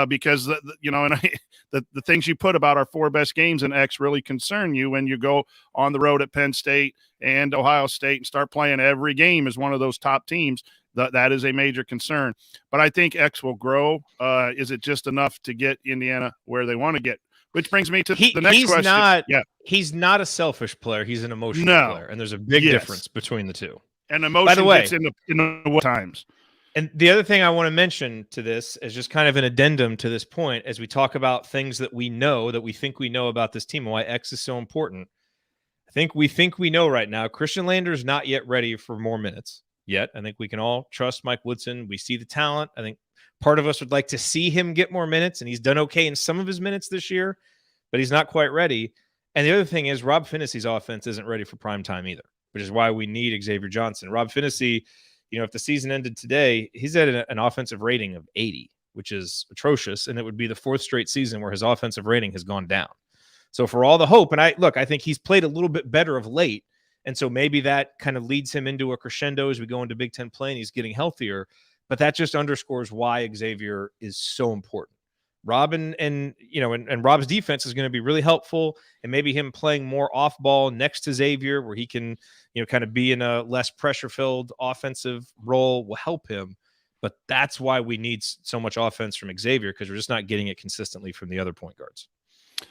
because the things you put about our 4 best games in X really concern you when you go on the road at Penn State and Ohio State and start playing every game as one of those top teams. That is a major concern. But I think X will grow. Is it just enough to get Indiana where they want to get? Which brings me to the next question. He's not a selfish player. He's an emotional player. And there's a big difference between the two. And emotion By the way, gets in the times. And the other thing I want to mention to this is just kind of an addendum to this point as we talk about things that we know, that we think we know about this team and why X is so important. I think we know right now Christian Lander is not yet ready for more minutes. Yet. I think we can all trust Mike Woodson. We see the talent. I think part of us would like to see him get more minutes, and he's done okay in some of his minutes this year, but he's not quite ready. And the other thing is Rob Finnessy's offense isn't ready for prime time either, which is why we need Xavier Johnson. Rob Phinnessy, if the season ended today, he's at an offensive rating of 80, which is atrocious, and it would be the 4th straight season where his offensive rating has gone down. So for all the hope, and I think he's played a little bit better of late, and so maybe that kind of leads him into a crescendo as we go into Big Ten play and he's getting healthier. But that just underscores why Xavier is so important. Rob and Rob's defense is going to be really helpful. And maybe him playing more off ball next to Xavier where he can, kind of be in a less pressure-filled offensive role will help him. But that's why we need so much offense from Xavier, because we're just not getting it consistently from the other point guards.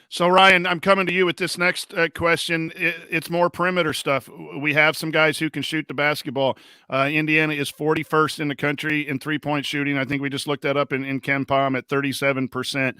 So, Ryan, I'm coming to you with this next question. It's more perimeter stuff. We have some guys who can shoot the basketball. Indiana is 41st in the country in three-point shooting. I think we just looked that up in KenPom at 37%.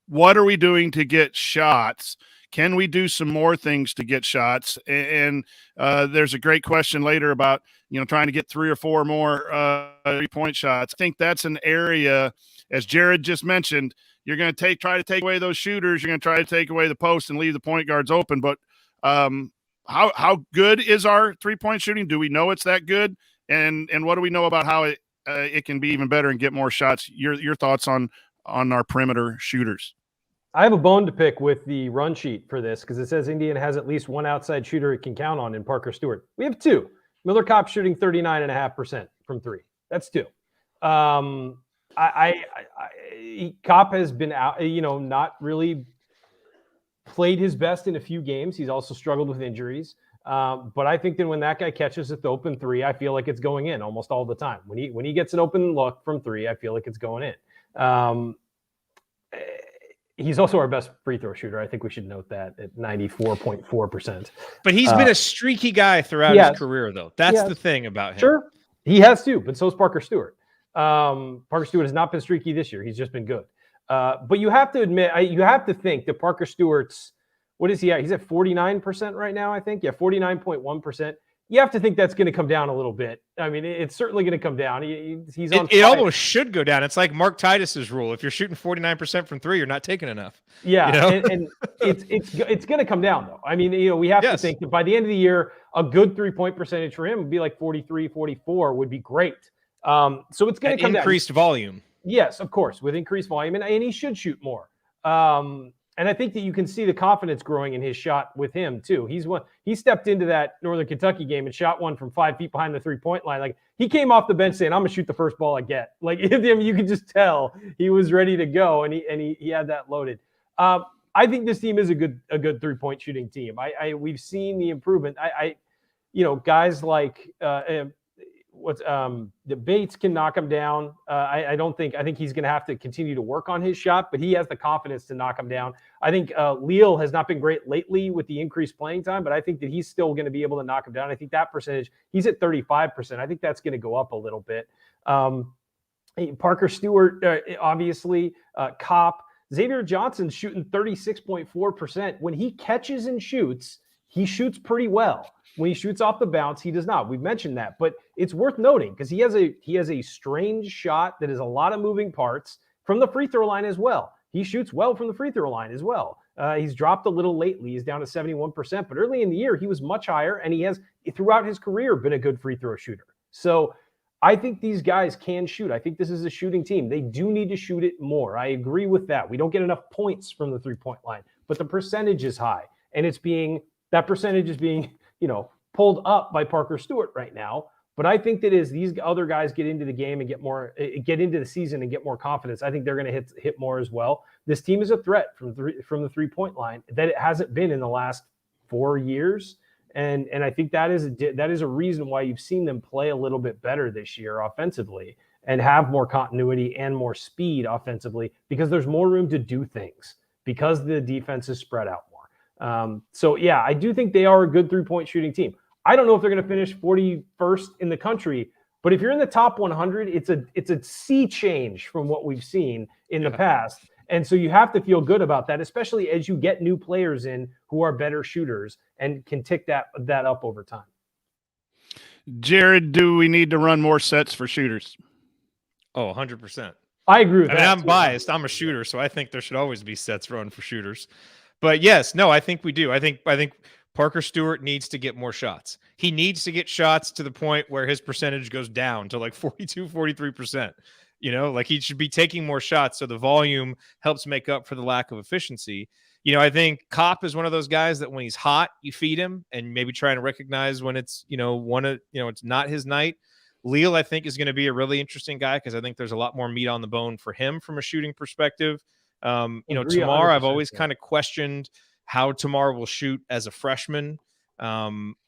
What are we doing to get shots? Can we do some more things to get shots? And there's a great question later about, trying to get 3 or 4 more three-point shots. I think that's an area, as Jared just mentioned, you're going to try to take away those shooters. You're going to try to take away the post and leave the point guards open. But how good is our three-point shooting? Do we know it's that good? And what do we know about how it can be even better and get more shots? Your thoughts on our perimeter shooters? I have a bone to pick with the run sheet for this because it says Indiana has at least one outside shooter it can count on in Parker Stewart. We have 2. Miller Kopp shooting 39.5% from 3. That's 2. Kopp has been out, not really played his best in a few games. He's also struggled with injuries. But I think that when that guy catches at the open three, I feel like it's going in almost all the time. When he gets an open look from three, I feel like it's going in. He's also our best free throw shooter. I think we should note that at 94.4%. But he's been a streaky guy throughout his career, though. That's the thing about him. Sure, he has too, but so is Parker Stewart. Parker Stewart has not been streaky this year. He's just been good. But you have to admit, you have to think that Parker Stewart's, what is he at? He's at 49% right now, I think. Yeah, 49.1%. You have to think that's going to come down a little bit. I mean, it's certainly going to come down. He's on. It almost should go down. It's like Mark Titus's rule: if you're shooting 49% from three, you're not taking enough. Yeah, and it's going to come down though. I mean, we have to think that by the end of the year, a good 3-point percentage for him would be like 43, 44 would be great. So it's going to come increased volume. Yes, of course, with increased volume, and he should shoot more. And I think that you can see the confidence growing in his shot with him too. He stepped into that Northern Kentucky game and shot one from 5 feet behind the 3-point line. Like he came off the bench saying, "I'm gonna shoot the first ball I get." Like you could just tell he was ready to go, and he had that loaded. I think this team is a good 3-point shooting team. We've seen the improvement. Guys like the Bates can knock him down. I think he's going to have to continue to work on his shot, but he has the confidence to knock him down. I think Leal has not been great lately with the increased playing time, but I think that he's still going to be able to knock him down. I think that percentage, he's at 35%. I think that's going to go up a little bit. Parker Stewart, obviously, Kopp. Xavier Johnson shooting 36.4%. When he catches and shoots, he shoots pretty well. When he shoots off the bounce, he does not. We've mentioned that, but it's worth noting because he has a strange shot that is a lot of moving parts from the free throw line as well. He shoots well from the free throw line as well. He's dropped a little lately. He's down to 71%, but early in the year, he was much higher, and he has, throughout his career, been a good free throw shooter. So I think these guys can shoot. I think this is a shooting team. They do need to shoot it more. I agree with that. We don't get enough points from the three-point line, but the percentage is high, and that percentage is being pulled up by Parker Stewart right now. But I think that as these other guys get into the game and get into the season and get more confidence, I think they're going to hit more as well. This team is a threat from the 3-point line that it hasn't been in the last 4 years. And I think that is a reason why you've seen them play a little bit better this year offensively and have more continuity and more speed offensively because there's more room to do things because the defense is spread out more. So yeah, I do think they are a good 3-point shooting team. I don't know if they're going to finish 41st in the country, but if you're in the top 100, it's a sea change from what we've seen in the past. And so you have to feel good about that, especially as you get new players in who are better shooters and can tick that up over time. Jared, do we need to run more sets for shooters? Oh, 100%. I agree with that. I'm biased. I'm a shooter, so I think there should always be sets run for shooters. But yes, no, I think we do. I think Parker Stewart needs to get more shots. He needs to get shots to the point where his percentage goes down to like 42, 43%. Like he should be taking more shots so the volume helps make up for the lack of efficiency. I think Kopp is one of those guys that when he's hot, you feed him and maybe try to recognize when it's, it's not his night. Leal, I think, is going to be a really interesting guy because I think there's a lot more meat on the bone for him from a shooting perspective. Tamar, I've always kind of questioned how Tamar will shoot as a freshman,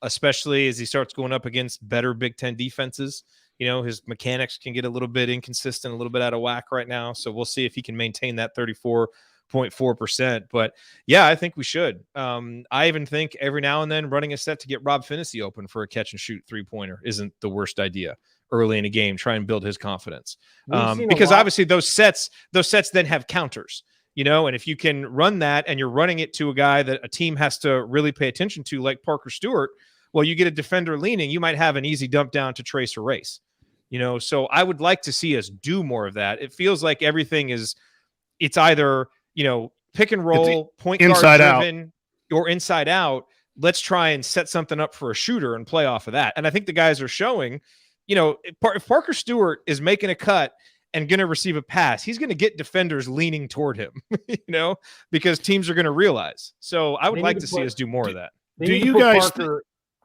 especially as he starts going up against better Big Ten defenses. His mechanics can get a little bit inconsistent, a little bit out of whack right now. So we'll see if he can maintain that 34.4%. But yeah, I think we should. I even think every now and then running a set to get Rob Finney open for a catch and shoot 3-pointer isn't the worst idea early in a game. Try and build his confidence. Because obviously those sets then have counters. And if you can run that and you're running it to a guy that a team has to really pay attention to, like Parker Stewart, well, you get a defender leaning, you might have an easy dump down to trace or race. So I would like to see us do more of that. It feels like everything it's either, pick and roll, point guard driven, or inside out. Let's try and set something up for a shooter and play off of that. And I think the guys are showing, if Parker Stewart is making a cut and going to receive a pass, he's going to get defenders leaning toward him, because teams are going to realize. So I would like to see us do more of that. Do you guys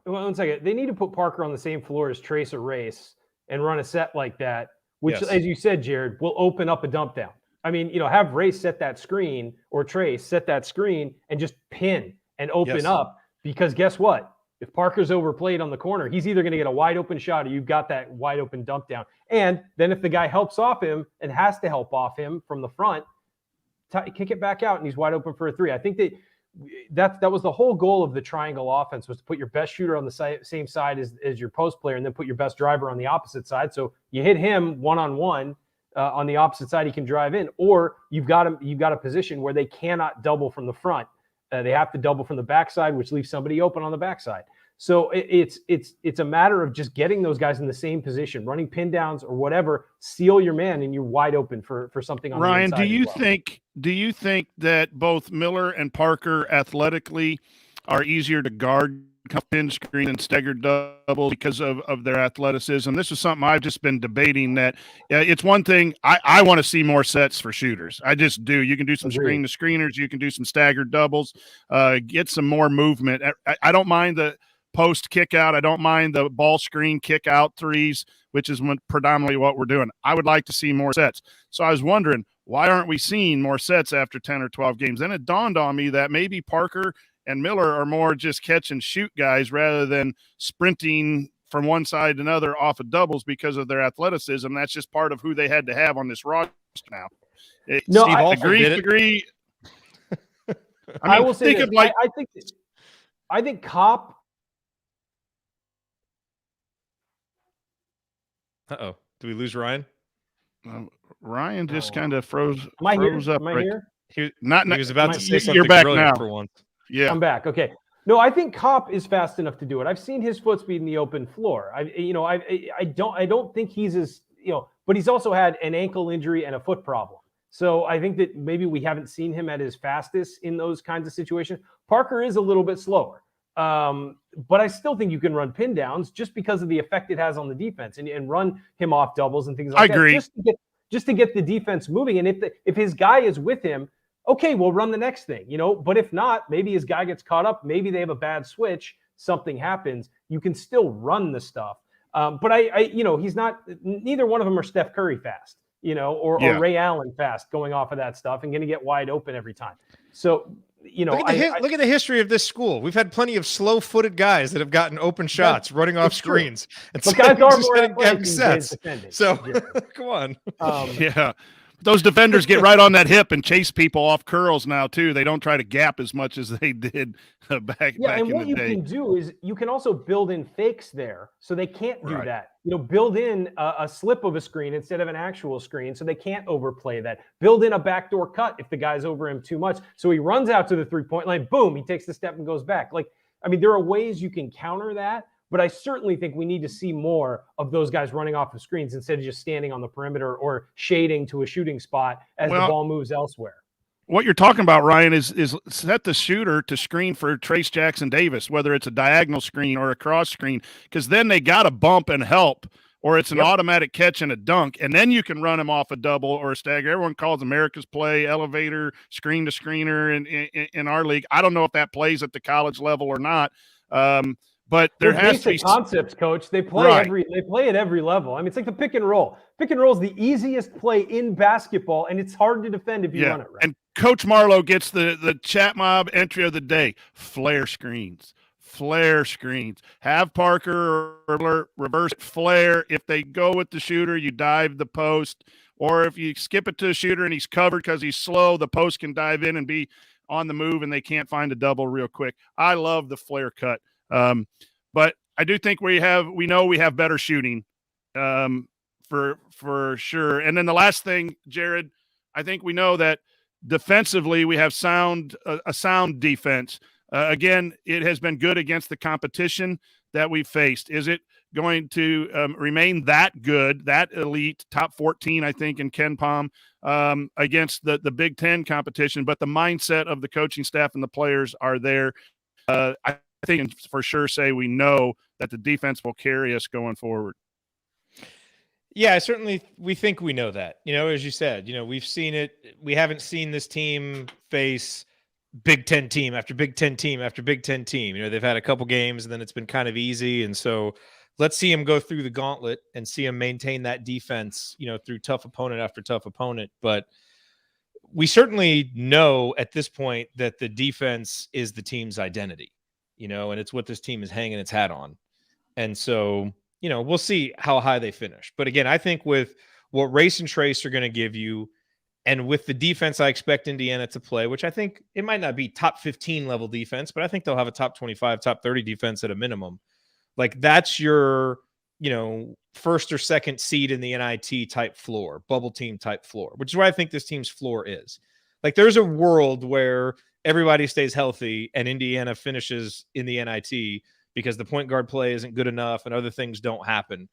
one second. They need to put Parker on the same floor as Trace or Race and run a set like that, which, as you said, Jared, will open up a dump down. I mean, have Race set that screen or Trace set that screen and just pin and open up, because guess what? If Parker's overplayed on the corner, he's either going to get a wide open shot or you've got that wide open dump down. And then if the guy helps off him and has to help off him from the front, kick it back out and he's wide open for a three. I think that was the whole goal of the triangle offense, was to put your best shooter on the same side as your post player and then put your best driver on the opposite side. So you hit him one-on-one on the opposite side, he can drive in, or you've got a position where they cannot double from the front. They have to double from the backside, which leaves somebody open on the backside. So it's a matter of just getting those guys in the same position, running pin downs or whatever, seal your man, and you're wide open for something on Ryan, the inside. Do you think that both Miller and Parker athletically are easier to guard pin screen and staggered double because of their athleticism? This is something I've just been debating, that it's one thing. I want to see more sets for shooters. I just do. You can do some screen to screeners. You can do some staggered doubles, get some more movement. I don't mind the post kick out. I don't mind the ball screen kick out threes, which is predominantly what we're doing. I would like to see more sets. So I was wondering, why aren't we seeing more sets after 10 or 12 games? Then it dawned on me that maybe Parker and Miller are more just catch and shoot guys rather than sprinting from one side to another off of doubles because of their athleticism. That's just part of who they had to have on this roster now. No, Steve, agree. I will say this. I think Kopp. Uh-oh. Do we lose Ryan? Ryan just kind of froze up. Am I right. here? He was about to say something you're back brilliant now. for once. Yeah, I'm back. Okay. No, I think Kopp is fast enough to do it. I've seen his foot speed in the open floor. I don't think he's as, but he's also had an ankle injury and a foot problem. So I think that maybe we haven't seen him at his fastest in those kinds of situations. Parker is a little bit slower. But I still think you can run pin downs just because of the effect it has on the defense and run him off doubles and things like that. I agree. Just to get the defense moving. And if his guy is with him, okay, we'll run the next thing, but if not, maybe his guy gets caught up. Maybe they have a bad switch. Something happens. You can still run the stuff. But he's not, neither one of them are Steph Curry fast, or Ray Allen fast going off of that stuff and going to get wide open every time. So, look at the history of this school. We've had plenty of slow-footed guys that have gotten open shots running off screens. But guys are more athletic sets. So come on. Yeah. Those defenders get right on that hip and chase people off curls now too. They don't try to gap as much as they did back and in what the you day. can do is you can also build in fakes there, so they can't do that. Build in a slip of a screen instead of an actual screen, so they can't overplay that. Build in a backdoor cut if the guy's over him too much, so he runs out to the 3-point line. Boom, he takes the step and goes back. There are ways you can counter that. But I certainly think we need to see more of those guys running off of screens instead of just standing on the perimeter or shading to a shooting spot as the ball moves elsewhere. What you're talking about, Ryan, is set the shooter to screen for Trace Jackson Davis, whether it's a diagonal screen or a cross screen, because then they got to bump and help, or it's an automatic catch and a dunk, and then you can run him off a double or a stagger. Everyone calls America's play elevator, screen to screener in our league. I don't know if that plays at the college level or not. But there has to be concepts, Coach. They play at every level. It's like the pick and roll. Pick and roll is the easiest play in basketball, and it's hard to defend if you run it right. And Coach Marlowe gets the chat mob entry of the day: flare screens. Have Parker or reverse flare. If they go with the shooter, you dive the post, or if you skip it to a shooter and he's covered because he's slow, the post can dive in and be on the move, and they can't find a double real quick. I love the flare cut. But I do think we know we have better shooting, for sure. And then the last thing, Jared, I think we know that defensively we have a sound defense. Again, it has been good against the competition that we've faced. Is it going to remain that good, that elite, top 14, I think, in KenPom against the Big Ten competition? But the mindset of the coaching staff and the players are there. I think for sure we know that the defense will carry us going forward. Yeah, we think we know that. As you said, we've seen it. We haven't seen this team face Big Ten team after Big Ten team after Big Ten team. They've had a couple games and then it's been kind of easy. And so let's see them go through the gauntlet and see them maintain that defense, through tough opponent after tough opponent. But we certainly know at this point that the defense is the team's identity. and it's what this team is hanging its hat on. And so, we'll see how high they finish. But again, I think with what Race and Trace are going to give you, and with the defense I expect Indiana to play, which I think it might not be top 15 level defense, but I think they'll have a top 25, top 30 defense at a minimum. Like that's your, first or second seed in the NIT type floor, bubble team type floor, which is what I think this team's floor is. Like there's a world where everybody stays healthy and Indiana finishes in the NIT because the point guard play isn't good enough and other things don't happen,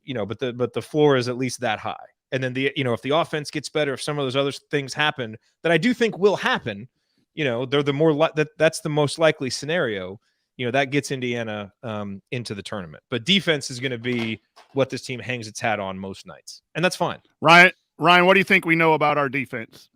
but the floor is at least that high. And then if the offense gets better, if some of those other things happen that I do think will happen, they're the more that's the most likely scenario. That gets Indiana into the tournament. But defense is going to be what this team hangs its hat on most nights, and that's fine. Ryan, what do you think we know about our defense?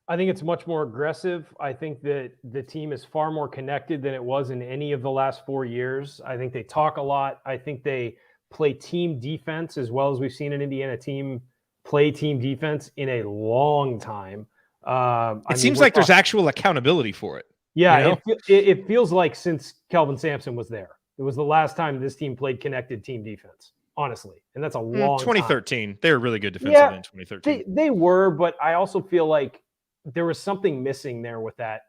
I think it's much more aggressive. I think that the team is far more connected than it was in any of the last 4 years. I think they talk a lot. I think they play team defense as well as we've seen an Indiana team play team defense in a long time. It seems like there's actual accountability for it. Yeah, it feels like since Kelvin Sampson was there. It was the last time this team played connected team defense, honestly. And that's a long 2013. time. They were really good defensively in 2013. They were, but I also feel like there was something missing there with that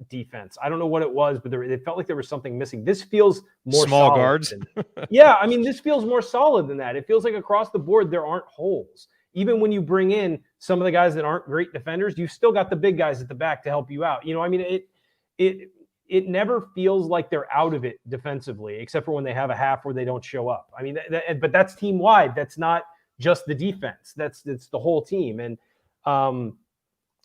defense. I don't know what it was, but it felt like there was something missing. This feels more small solid guards. This feels more solid than that. It feels like across the board there aren't holes. Even when you bring in some of the guys that aren't great defenders, you've still got the big guys at the back to help you out. It never feels like they're out of it defensively, except for when they have a half where they don't show up. I mean, but that's team wide. That's not just the defense. It's the whole team. And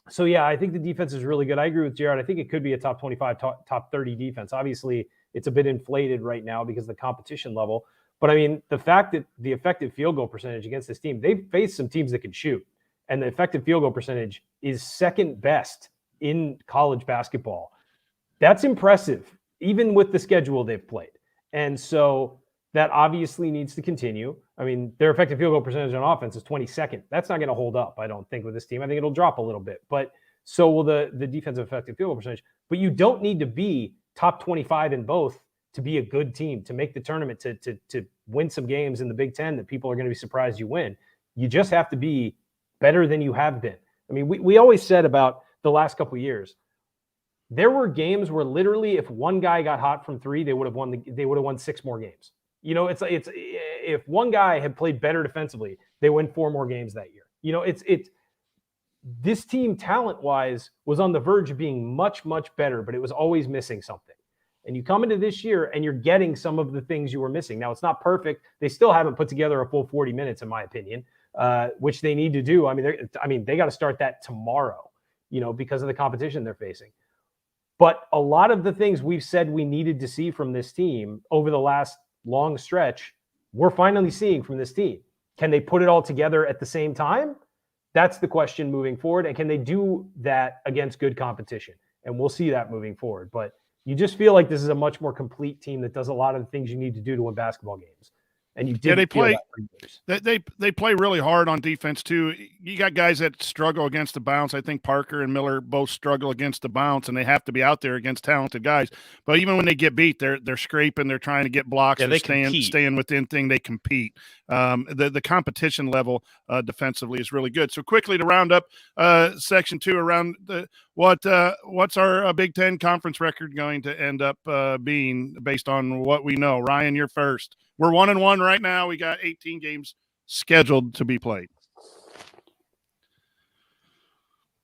so, yeah, I think the defense is really good. I agree with Jared. I think it could be a top 25, top 30 defense. Obviously, it's a bit inflated right now because of the competition level. But, I mean, the fact that the effective field goal percentage against this team, they've faced some teams that can shoot. And the effective field goal percentage is second best in college basketball. That's impressive, even with the schedule they've played. And so that obviously needs to continue. I mean, their effective field goal percentage on offense is 22nd. That's not going to hold up, I don't think, with this team. I think it'll drop a little bit. But so will the defensive effective field goal percentage. But you don't need to be top 25 in both to be a good team, to make the tournament, to win some games in the Big Ten that people are going to be surprised you win. You just have to be better than you have been. I mean, we always said about the last couple of years, there were games where literally if one guy got hot from three, they would have won 6 more games. It's if one guy had played better defensively, they win 4 more games that year. This team talent-wise was on the verge of being much, much better, but it was always missing something. And you come into this year and you're getting some of the things you were missing. Now, it's not perfect. They still haven't put together a full 40 minutes, in my opinion, which they need to do. I mean, they got to start that tomorrow, because of the competition they're facing. But a lot of the things we've said we needed to see from this team over the last long stretch, we're finally seeing from this team. Can they put it all together at the same time? That's the question moving forward. And can they do that against good competition? And we'll see that moving forward. But you just feel like this is a much more complete team that does a lot of the things you need to do to win basketball games. And you did. They play really hard on defense too. You got guys that struggle against the bounce. I think Parker and Miller both struggle against the bounce, and they have to be out there against talented guys. But even when they get beat, they're scraping. They're trying to get blocks. Yeah, they're staying within thing. They compete. The competition level defensively is really good. So quickly to round up section 2 around what's our Big Ten conference record going to end up being based on what we know. Ryan, you're first. We're 1-1 right now. We got 18 games scheduled to be played.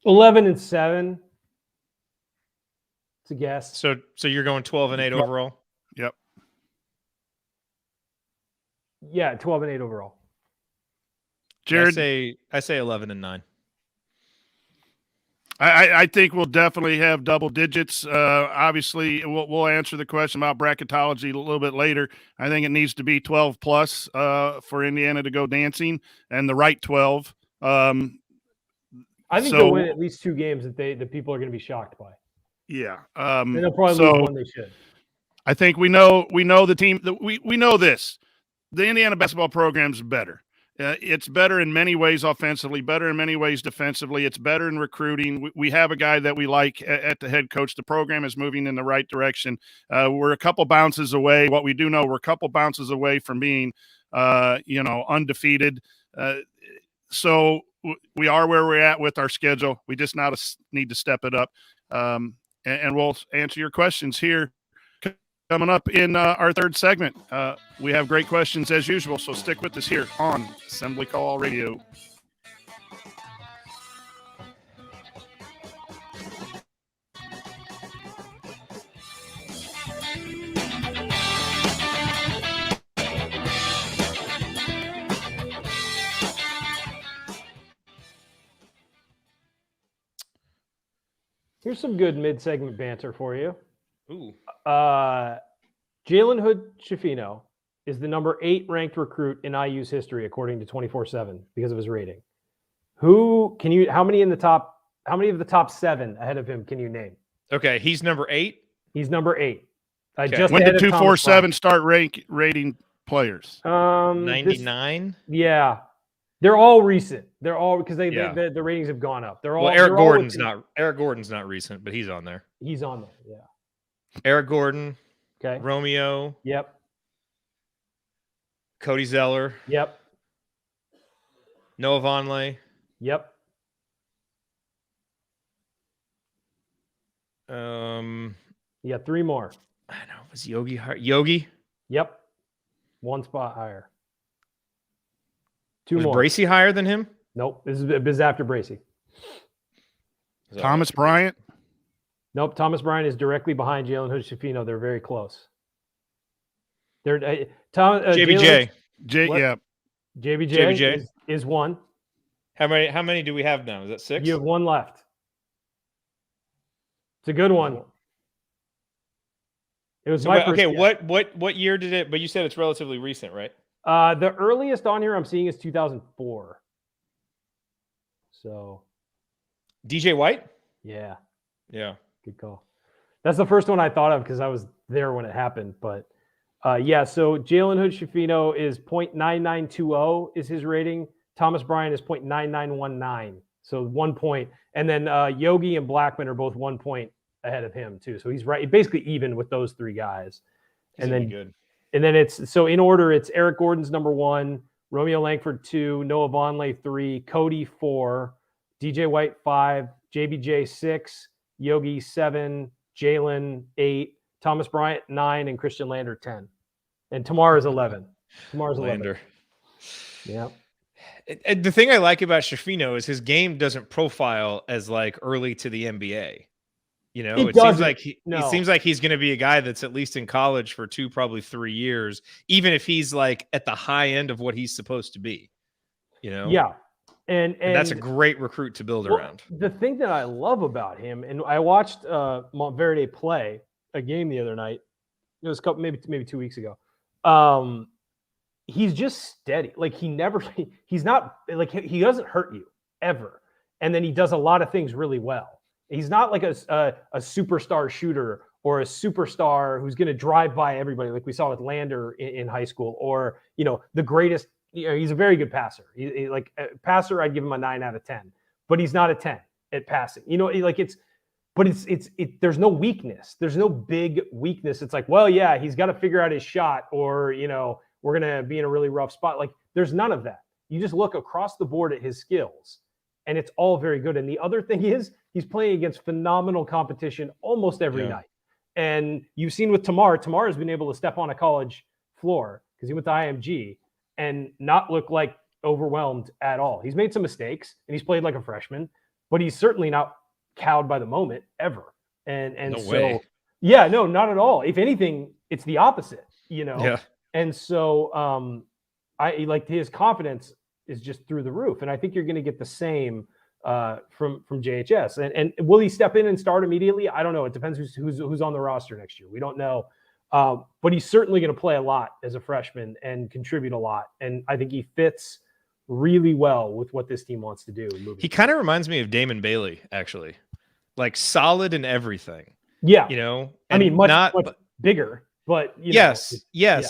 11-7. It's a guess. So you're going 12-8 overall? Yep. Yeah, 12-8 overall. Jared, I say 11-9. I think we'll definitely have double digits. Obviously, we'll answer the question about bracketology a little bit later. I think it needs to be 12 plus for Indiana to go dancing, and the right 12. I think they'll win at least 2 games that people are going to be shocked by. Yeah, and they'll probably lose one they should. I think we know the team. We know this. The Indiana basketball program is better. It's better in many ways offensively, better in many ways defensively. It's better in recruiting. We have a guy that we like at the head coach. The program is moving in the right direction. We're a couple bounces away. What we do know, we're a couple bounces away from being, undefeated. So we are where we're at with our schedule. We just now need to step it up. And we'll answer your questions here. Coming up in our third segment, we have great questions as usual, so stick with us here on Assembly Call Radio. Here's some good mid-segment banter for you. Ooh. Jalen Hood-Schifino is the number 8 ranked recruit in IU's history, according to 24/7, because of his rating. How many of the top 7 ahead of him can you name? Okay, he's number 8. He's number 8. When did 247 start rating players? 99. Yeah. They're all recent. They're all because the ratings have gone up. Eric Gordon's not recent, but he's on there. He's on there. Yeah. Eric Gordon. Okay. Romeo. Yep. Cody Zeller. Yep. Noah Vonleh. Yep. You got 3 more. I know. Was Yogi higher? Yogi? Yep. 1 spot higher. 2 Was more. Bracy higher than him? Nope. This is after Bracy. Thomas Bryant? Nope. Thomas Bryant is directly behind Jalen Hood-Schifino. They're very close. They're JBJ. JBJ is 1. How many do we have now? Is that 6? You have 1 left. It's a good one. It was my first guess. What year did it? But you said it's relatively recent, right? The earliest on here I'm seeing is 2004. So, DJ White? Yeah. Good call. That's the first one I thought of because I was there when it happened. But so Jalen Hood-Schifino is 0.9920 is his rating. Thomas Bryant is 0.9919. So 1 point. And then Yogi and Blackman are both 1 point ahead of him too. So he's right, basically even with those 3 guys. And then good. And then it's in order, it's Eric Gordon's number 1, Romeo Langford 2, Noah Vonleh 3, Cody 4, DJ White 5, JBJ 6, Yogi 7, Jalen 8, Thomas Bryant 9, and Christian Lander 10. And Tamara's 11. Lander. Yeah. The thing I like about Schifino is his game doesn't profile as like early to the NBA. It seems like he's going to be a guy that's at least in college for 2, probably 3 years, even if he's like at the high end of what he's supposed to be. Yeah. And that's a great recruit to build around. The thing that I love about him, and I watched Montverde play a game the other night. It was maybe 2 weeks ago. He's just steady. Like he's not like he doesn't hurt you ever. And then he does a lot of things really well. He's not like a superstar shooter or a superstar who's going to drive by everybody like we saw with Lander in high school, or the greatest. He's a very good passer. He like a passer, I'd give him a 9 out of 10, but he's not a 10 at passing. There's no weakness. There's no big weakness. It's like, well, yeah, he's got to figure out his shot, or we're going to be in a really rough spot. Like there's none of that. You just look across the board at his skills, and it's all very good. And the other thing is he's playing against phenomenal competition almost every night. And you've seen with Tamar has been able to step on a college floor because he went to IMG and not look like overwhelmed at all. He's made some mistakes and he's played like a freshman, but he's certainly not cowed by the moment ever. And no so, way. Yeah, no, not at all. If anything, it's the opposite, Yeah. And so I like his confidence is just through the roof. And I think you're going to get the same from JHS. And will he step in and start immediately? I don't know. It depends who's on the roster next year. We don't know. But he's certainly going to play a lot as a freshman and contribute a lot. And I think he fits really well with what this team wants to do. He kind of reminds me of Damon Bailey, actually. Like solid in everything. Yeah. I mean, much bigger. But yes.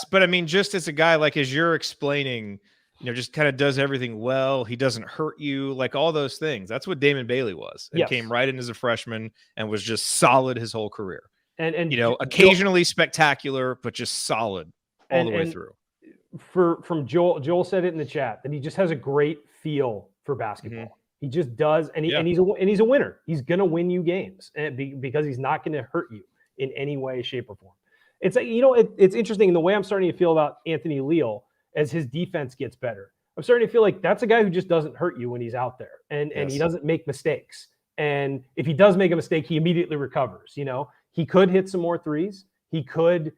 But I mean, just as a guy, like as you're explaining, just kind of does everything well. He doesn't hurt you, like all those things. That's what Damon Bailey was, and came right in as a freshman and was just solid his whole career. And occasionally spectacular, but just solid all the way through. From Joel said it in the chat that he just has a great feel for basketball. Mm-hmm. He just does, and he's a winner. He's gonna win you games, because he's not gonna hurt you in any way, shape, or form. It's like, it's interesting in the way I'm starting to feel about Anthony Leal as his defense gets better. I'm starting to feel like that's a guy who just doesn't hurt you when he's out there, and he doesn't make mistakes. And if he does make a mistake, he immediately recovers. He could hit some more threes. He could,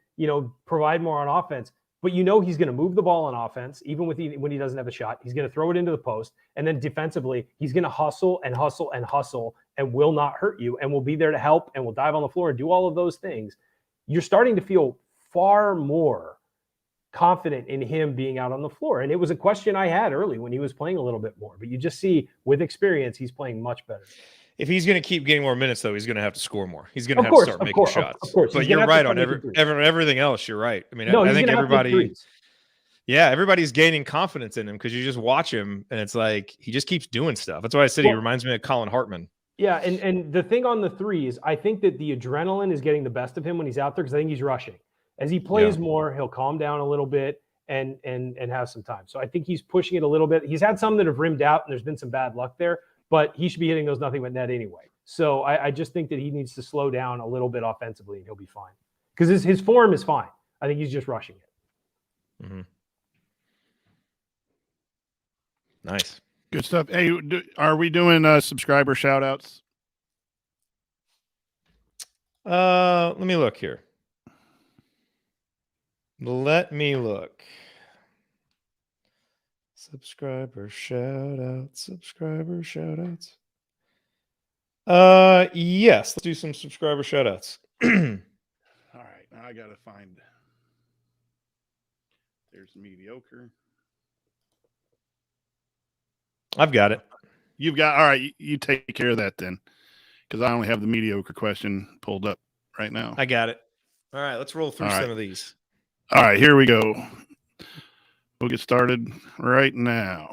provide more on offense. But he's going to move the ball on offense, even when he doesn't have a shot. He's going to throw it into the post. And then defensively, he's going to hustle and hustle and hustle and will not hurt you and will be there to help and will dive on the floor and do all of those things. You're starting to feel far more confident in him being out on the floor. And it was a question I had early when he was playing a little bit more. But you just see with experience, he's playing much better. If he's going to keep getting more minutes, though, he's going to have to score more. He's going to have to start making shots. Of course. But you're right on everything else. You're right. I mean, I think everybody's gaining confidence in him because you just watch him and it's like he just keeps doing stuff. That's why I said he reminds me of Colin Hartman. Yeah, and the thing on the threes, I think that the adrenaline is getting the best of him when he's out there because I think he's rushing. As he plays more, he'll calm down a little bit and have some time. So I think he's pushing it a little bit. He's had some that have rimmed out and there's been some bad luck there. But he should be hitting those nothing but net anyway. So I just think that he needs to slow down a little bit offensively and he'll be fine. Because his form is fine. I think he's just rushing it. Mm-hmm. Nice. Good stuff. Hey, are we doing subscriber shout-outs? Let me look here. Let me look. Subscriber shout-outs. Yes, let's do some subscriber shout-outs. All right, now I got to find. There's mediocre. I've got it. You've got, all right, you take care of that then, because I only have the mediocre question pulled up right now. I got it. All right, let's roll through some of these. All right, here we go. We'll get started right now.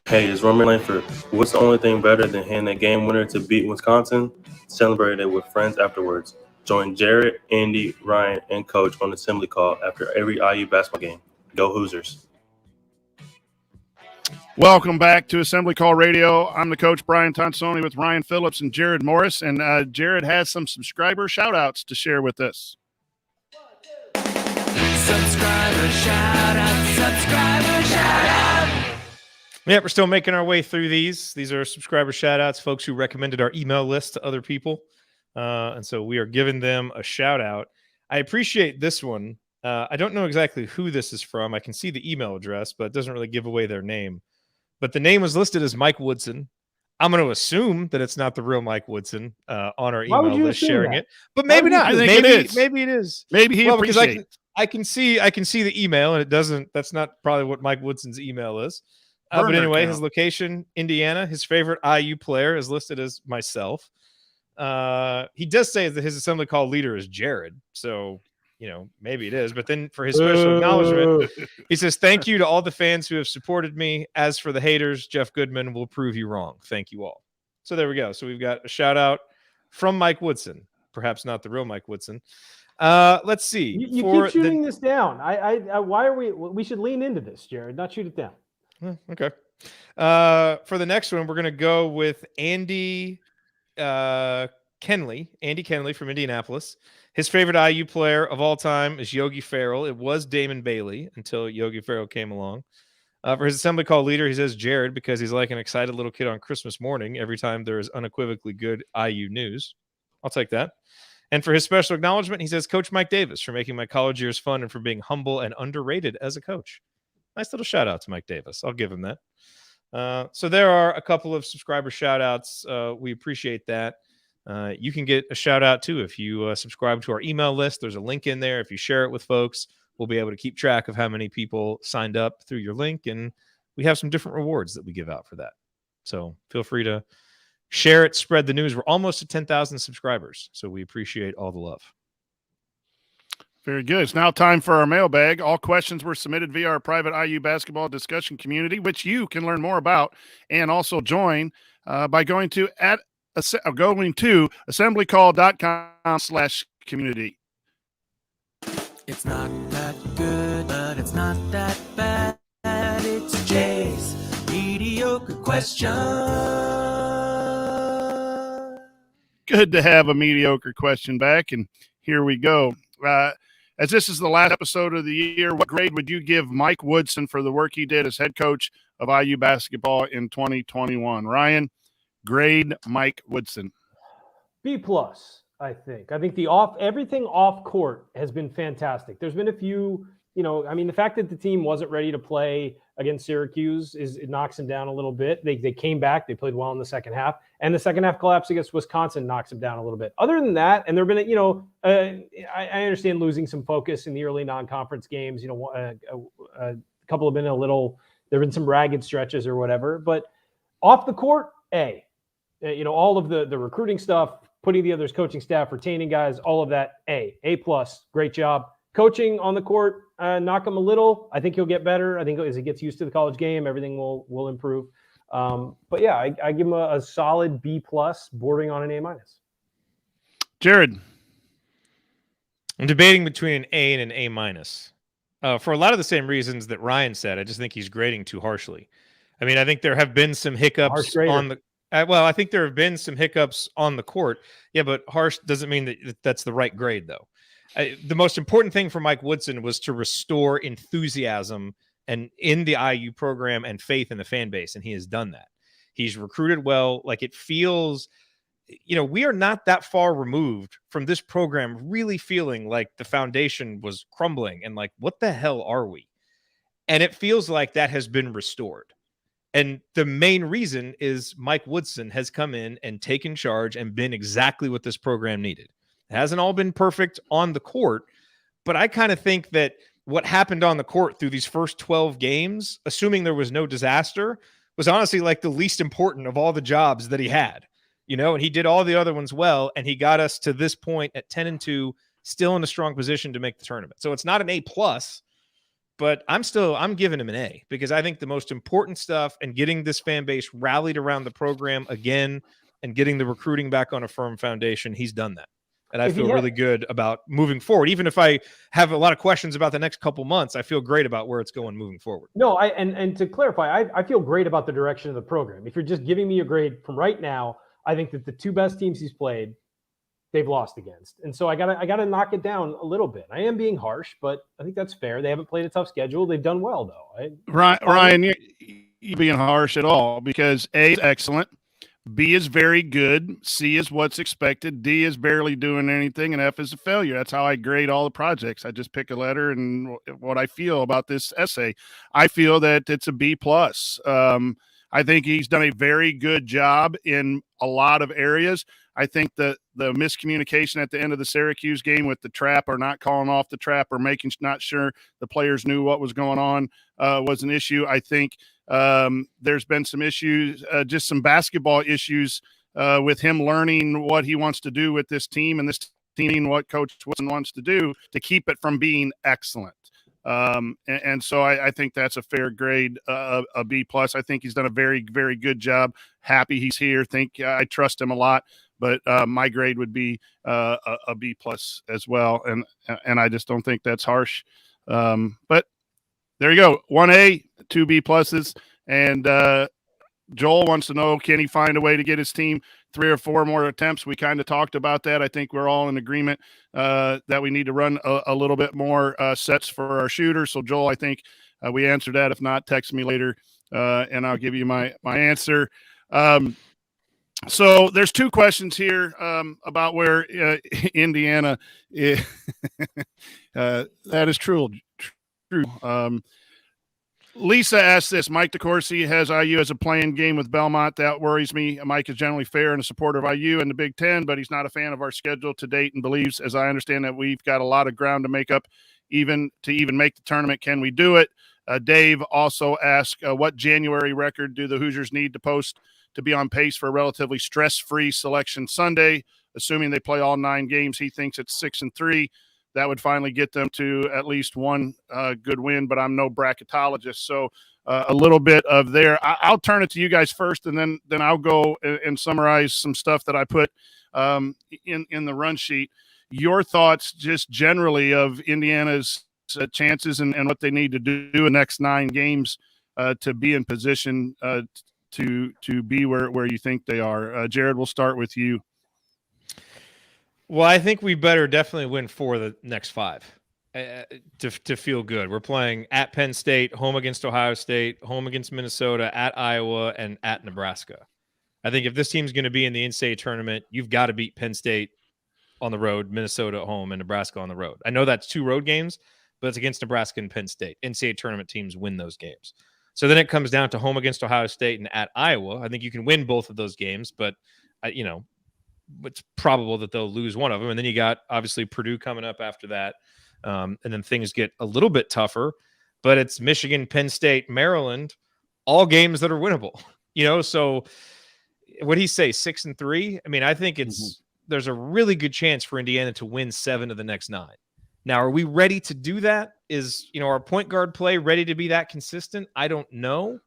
Hey, it's Roman Langford. What's the only thing better than hitting a game winner to beat Wisconsin? Celebrate it with friends afterwards. Join Jared, Andy, Ryan, and Coach on assembly call after every IU basketball game. Go Hoosiers. Welcome back to Assembly Call Radio. I'm the coach, Brian Tonsoni, with Ryan Phillips and Jared Morris. And Jared has some subscriber shout-outs to share with us. Subscriber shout-out. Yeah, we're still making our way through these. These are subscriber shout-outs, folks who recommended our email list to other people. And so we are giving them a shout-out. I appreciate this one. I don't know exactly who this is from. I can see the email address, but it doesn't really give away their name. But the name was listed as Mike Woodson. I'm going to assume that it's not the real Mike Woodson on our email list sharing it, but maybe not. I think it is. Maybe it is. Maybe he appreciates it. I can see the email, and it doesn't. That's not probably what Mike Woodson's email is. But anyway, his location, Indiana. His favorite IU player is listed as myself. He does say that his assembly call leader is Jared. So, maybe it is. But then for his special acknowledgement, he says, thank you to all the fans who have supported me. As for the haters, Jeff Goodman will prove you wrong. Thank you all. So there we go. So we've got a shout out from Mike Woodson. Perhaps not the real Mike Woodson. Let's see. You keep shooting this down. Why are we should lean into this, Jared, not shoot it down. Okay. For the next one, we're going to go with Andy Kenley from Indianapolis. His favorite IU player of all time is Yogi Ferrell. It was Damon Bailey until Yogi Ferrell came along. For his assembly call leader, he says Jared because he's like an excited little kid on Christmas morning every time there is unequivocally good IU news. I'll take that. And for his special acknowledgement, he says Coach Mike Davis for making my college years fun and for being humble and underrated as a coach. Nice little shout out to Mike Davis. I'll give him that. So there are a couple of subscriber shout outs. We appreciate that. You can get a shout out too if you subscribe to our email list. There's a link in there. If you share it with folks, we'll be able to keep track of how many people signed up through your link. And we have some different rewards that we give out for that. So feel free to share it, spread the news. We're almost at 10,000 subscribers, so we appreciate all the love. Very good. It's now time for our mailbag. All questions were submitted via our private IU basketball discussion community, which you can learn more about and also join by going to assemblycall.com/community. It's not that good, but it's not that bad. It's Jay's mediocre question. Good to have a mediocre question back, and here we go. As this is the last episode of the year, what grade would you give Mike Woodson for the work he did as head coach of IU basketball in 2021? Ryan, grade Mike Woodson. B+, I think. I think everything off court has been fantastic. There's been a few, the fact that the team wasn't ready to play against Syracuse it knocks him down a little bit. They came back, they played well in the second half, and the second half collapse against Wisconsin knocks him down a little bit. Other than that, and there've been, I understand losing some focus in the early non-conference games. A couple have been there've been some ragged stretches or whatever, but off the court, A. All of the recruiting stuff, putting together his coaching staff, retaining guys, all of that, A+, great job. Coaching on the court, knock him a little. I think he'll get better. I think as he gets used to the college game, everything will improve. But yeah, I give him a solid B+, bordering on an A-. Jared. I'm debating between an A and an A-. For a lot of the same reasons that Ryan said. I just think he's grading too harshly. I mean, I think there have been some hiccups on the I think there have been some hiccups on the court. Yeah, but harsh doesn't mean that that's the right grade, though. The most important thing for Mike Woodson was to restore enthusiasm and in the IU program and faith in the fan base, and he has done that. He's recruited well. Like, it feels, we are not that far removed from this program really feeling like the foundation was crumbling and like, what the hell are we? And it feels like that has been restored. And the main reason is Mike Woodson has come in and taken charge and been exactly what this program needed. It hasn't all been perfect on the court, but I kind of think that what happened on the court through these first 12 games, assuming there was no disaster, was honestly like the least important of all the jobs that he had, and he did all the other ones well, and he got us to this point at 10-2, still in a strong position to make the tournament. So it's not an A+, but I'm giving him an A, because I think the most important stuff and getting this fan base rallied around the program again and getting the recruiting back on a firm foundation, he's done that. And I feel really good about moving forward. Even if I have a lot of questions about the next couple months, I feel great about where it's going moving forward. No, and to clarify, I feel great about the direction of the program. If you're just giving me a grade from right now, I think that the two best teams he's played, they've lost against. And so I gotta knock it down a little bit. I am being harsh, but I think that's fair. They haven't played a tough schedule. They've done well, though. Ryan, you're being harsh at all, because A is excellent. B is very good. C is what's expected. D is barely doing anything, and F is a failure. That's how I grade all the projects. I just pick a letter and what I feel about this essay. I feel that it's a B+. I think he's done a very good job in a lot of areas. I think that the miscommunication at the end of the Syracuse game with the trap, or not calling off the trap, or making not sure the players knew what was going on was an issue. I think there's been some issues, just some basketball issues with him learning what he wants to do with this team, and this team, what Coach Woodson wants to do to keep it from being excellent. And so I think that's a fair grade, a B+. I think he's done a very, very good job. Happy he's here. I trust him a lot, but my grade would be a B+ as well. And I just don't think that's harsh. But there you go. 1A, 2 B+. And Joel wants to know, can he find a way to get his team 3 or 4 more attempts? We kind of talked about that. I think we're all in agreement that we need to run a little bit more sets for our shooters. So, Joel, I think we answered that. If not, text me later, and I'll give you my answer. So there's 2 questions here about where Indiana is. That is true. Lisa asked this: Mike DeCourcy has IU as a playing game with Belmont. That worries me. Mike is generally fair and a supporter of IU and the Big Ten, but he's not a fan of our schedule to date and believes, as I understand, that we've got a lot of ground to make up even make the tournament. Can we do it? Dave also asked, what January record do the Hoosiers need to post to be on pace for a relatively stress-free Selection Sunday. Assuming they play all 9 games, he thinks it's 6-3. That would finally get them to at least one good win, but I'm no bracketologist. So a little bit of there. I'll turn it to you guys first, and then I'll go and summarize some stuff that I put in the run sheet. Your thoughts just generally of Indiana's chances and what they need to do in the next 9 games to be in position to be where you think they are. Jared, we'll start with you. Well, I think we better definitely win 4 of the next 5 to feel good. We're playing at Penn State, home against Ohio State, home against Minnesota, at Iowa, and at Nebraska. I think if this team's going to be in the NCAA tournament, you've got to beat Penn State on the road, Minnesota at home, and Nebraska on the road. I know that's 2 road games, but it's against Nebraska and Penn State. NCAA tournament teams win those games. So then it comes down to home against Ohio State and at Iowa. I think you can win both of those games, but it's probable that they'll lose one of them. And then you got obviously Purdue coming up after that. And then things get a little bit tougher, but it's Michigan, Penn State, Maryland, all games that are winnable, so what do you say, 6-3? I mean, I think there's a really good chance for Indiana to win 7 of the next 9. Now, are we ready to do that? Is, our point guard play ready to be that consistent? I don't know.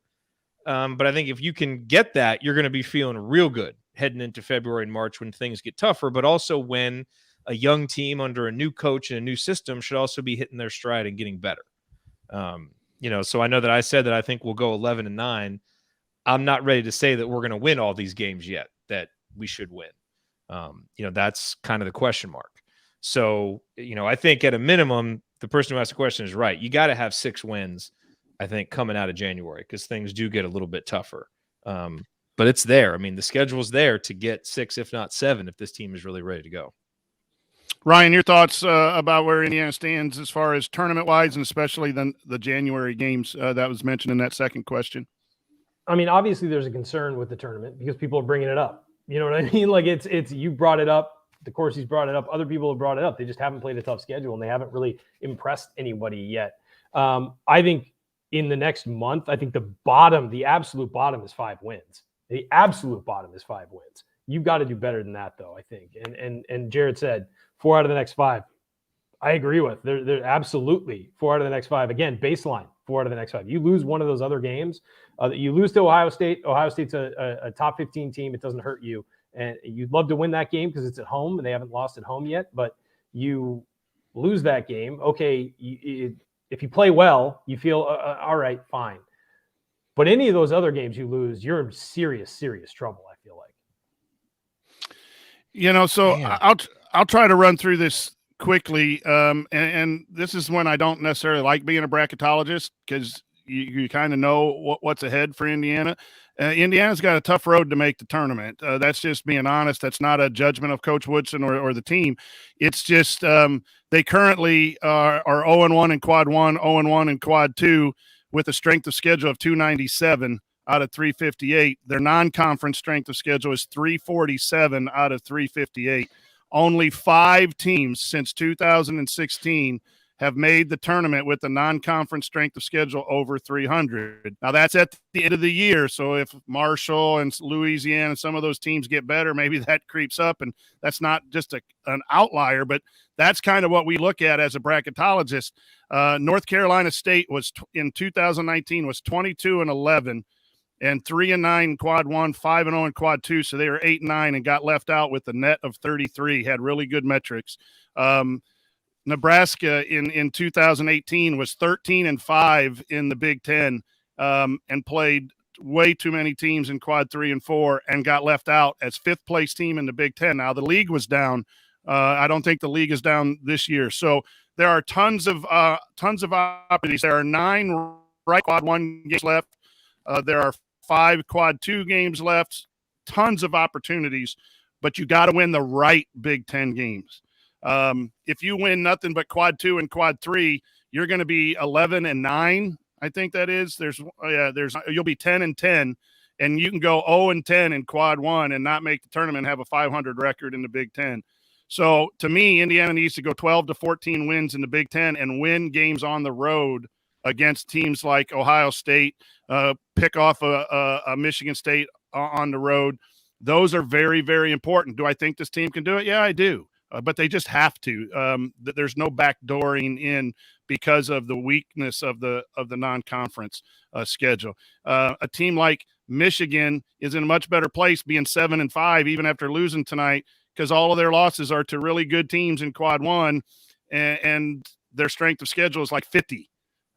But I think if you can get that, you're going to be feeling real good heading into February and March when things get tougher, but also when a young team under a new coach and a new system should also be hitting their stride and getting better. So I know that I said that I think we'll go 11-9. I'm not ready to say that we're going to win all these games yet, that we should win. That's kind of the question mark. So, I think at a minimum, the person who asked the question is right. You got to have 6 wins, I think, coming out of January, because things do get a little bit tougher. But it's there. I mean, the schedule's there to get 6, if not 7, if this team is really ready to go. Ryan, your thoughts about where Indiana stands as far as tournament-wise, and especially the January games that was mentioned in that second question? I mean, obviously there's a concern with the tournament because people are bringing it up. You know what I mean? Like it's you brought it up. The Corsi's brought it up. Other people have brought it up. They just haven't played a tough schedule, and they haven't really impressed anybody yet. I think in the next month, I think the absolute bottom is 5 wins. The absolute bottom is 5 wins. You've got to do better than that, though, I think. And Jared said 4 out of the next 5. I agree with. They're absolutely 4 out of the next 5. Again, baseline 4 out of the next 5. You lose one of those other games. You lose to Ohio State. Ohio State's a top 15 team. It doesn't hurt you. And you'd love to win that game because it's at home and they haven't lost at home yet. But you lose that game. Okay, if you play well, you feel, all right, fine. But any of those other games you lose, you're in serious, serious trouble, I feel like. So I'll try to run through this quickly. And this is when I don't necessarily like being a bracketologist, because you kind of know what's ahead for Indiana. Indiana's got a tough road to make the tournament. That's just being honest. That's not a judgment of Coach Woodson or the team. It's just they currently are 0-1 in quad 1, 0-1 in quad 2, with a strength of schedule of 297 out of 358. Their non-conference strength of schedule is 347 out of 358. Only 5 teams since 2016 have made the tournament with the non-conference strength of schedule over 300. Now, that's at the end of the year, so if Marshall and Louisiana and some of those teams get better, maybe that creeps up, and that's not just an outlier, but that's kind of what we look at as a bracketologist. North Carolina State was in 2019 was 22-11 and 3-9 in quad 1, 5-0 in quad 2, so they were 8-9 and got left out with a net of 33, had really good metrics. Nebraska in 2018 was 13-5 in the Big Ten and played way too many teams in quad 3 and 4 and got left out as 5th place team in the Big Ten. Now the league was down. I don't think the league is down this year. So there are tons of opportunities. There are 9 right quad 1 games left. There are 5 quad 2 games left. Tons of opportunities, but you got to win the right Big Ten games. If you win nothing but quad 2 and quad 3, you're going to be 11-9. I think that is. You'll be 10-10, and you can go 0-10 in quad 1 and not make the tournament, have a 500 record in the Big Ten. So to me, Indiana needs to go 12-14 wins in the Big Ten and win games on the road against teams like Ohio State, pick off a Michigan State, on the road. Those are very, very important. Do I think this team can do it? Yeah, I do. But they just have to. There's no backdooring in because of the weakness of the non-conference schedule. A team like Michigan is in a much better place, being 7-5, even after losing tonight, because all of their losses are to really good teams in Quad 1, and their strength of schedule is like 50.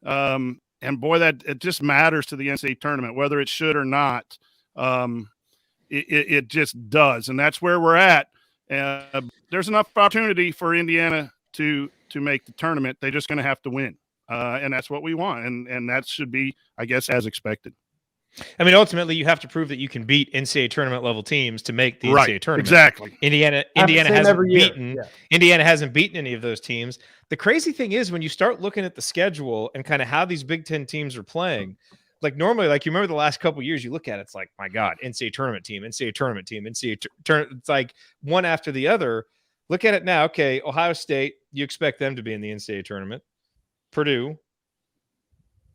And boy, that it just matters to the NCAA tournament, whether it should or not. It just does, and that's where we're at. There's enough opportunity for Indiana to make the tournament. They're just going to have to win, and that's what we want, and that should be, I guess, as expected. I mean, ultimately, you have to prove that you can beat NCAA tournament level teams to make the NCAA tournament. Exactly. Indiana hasn't beaten any of those teams. The crazy thing is, when you start looking at the schedule and kind of how these Big Ten teams are playing, like normally, like you remember the last couple of years, you look at it, it's like, my God, NCAA tournament team, NCAA tournament team, NCAA tournament. It's like one after the other. Look at it now. Okay, Ohio State, you expect them to be in the NCAA tournament. Purdue,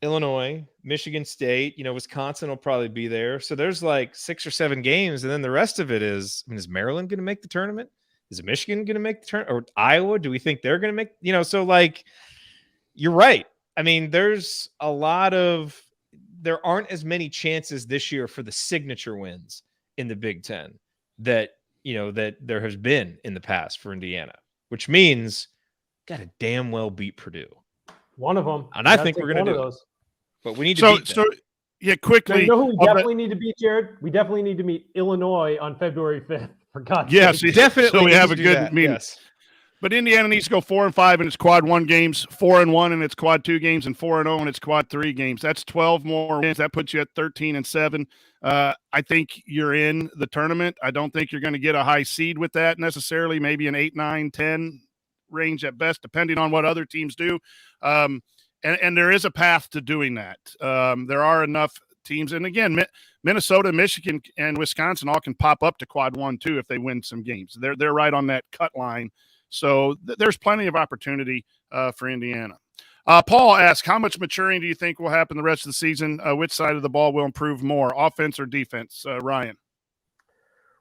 Illinois, Michigan State, Wisconsin will probably be there. So there's like 6 or 7 games. And then the rest of it is, is Maryland going to make the tournament? Is Michigan going to make the tournament? Or Iowa? Do we think they're going to make, so like, you're right. I mean, there aren't as many chances this year for the signature wins in the Big Ten that there has been in the past for Indiana, which means got to damn well beat Purdue. One of them. And I think we're going to do those. But we need to beat them. So, yeah, quickly. You know who we definitely need to beat, Jared? We definitely need to meet Illinois on February 5th. For God's sake. Definitely. So we have a good that, meeting. Yes. But Indiana needs to go 4-5 in its Quad 1 games, 4-1 in its Quad 2 games, and 4-0 in its Quad 3 games. That's 12 more wins. That puts you at 13-7. I think you're in the tournament. I don't think you're going to get a high seed with that necessarily. Maybe an 8, 9, 10 range at best, depending on what other teams do. And there is a path to doing that. There are enough teams. And again, Minnesota, Michigan, and Wisconsin all can pop up to Quad 1 too if they win some games. They're right on that cut line. So there's plenty of opportunity for Indiana. Paul asks, how much maturing do you think will happen the rest of the season? Which side of the ball will improve more, offense or defense? Ryan.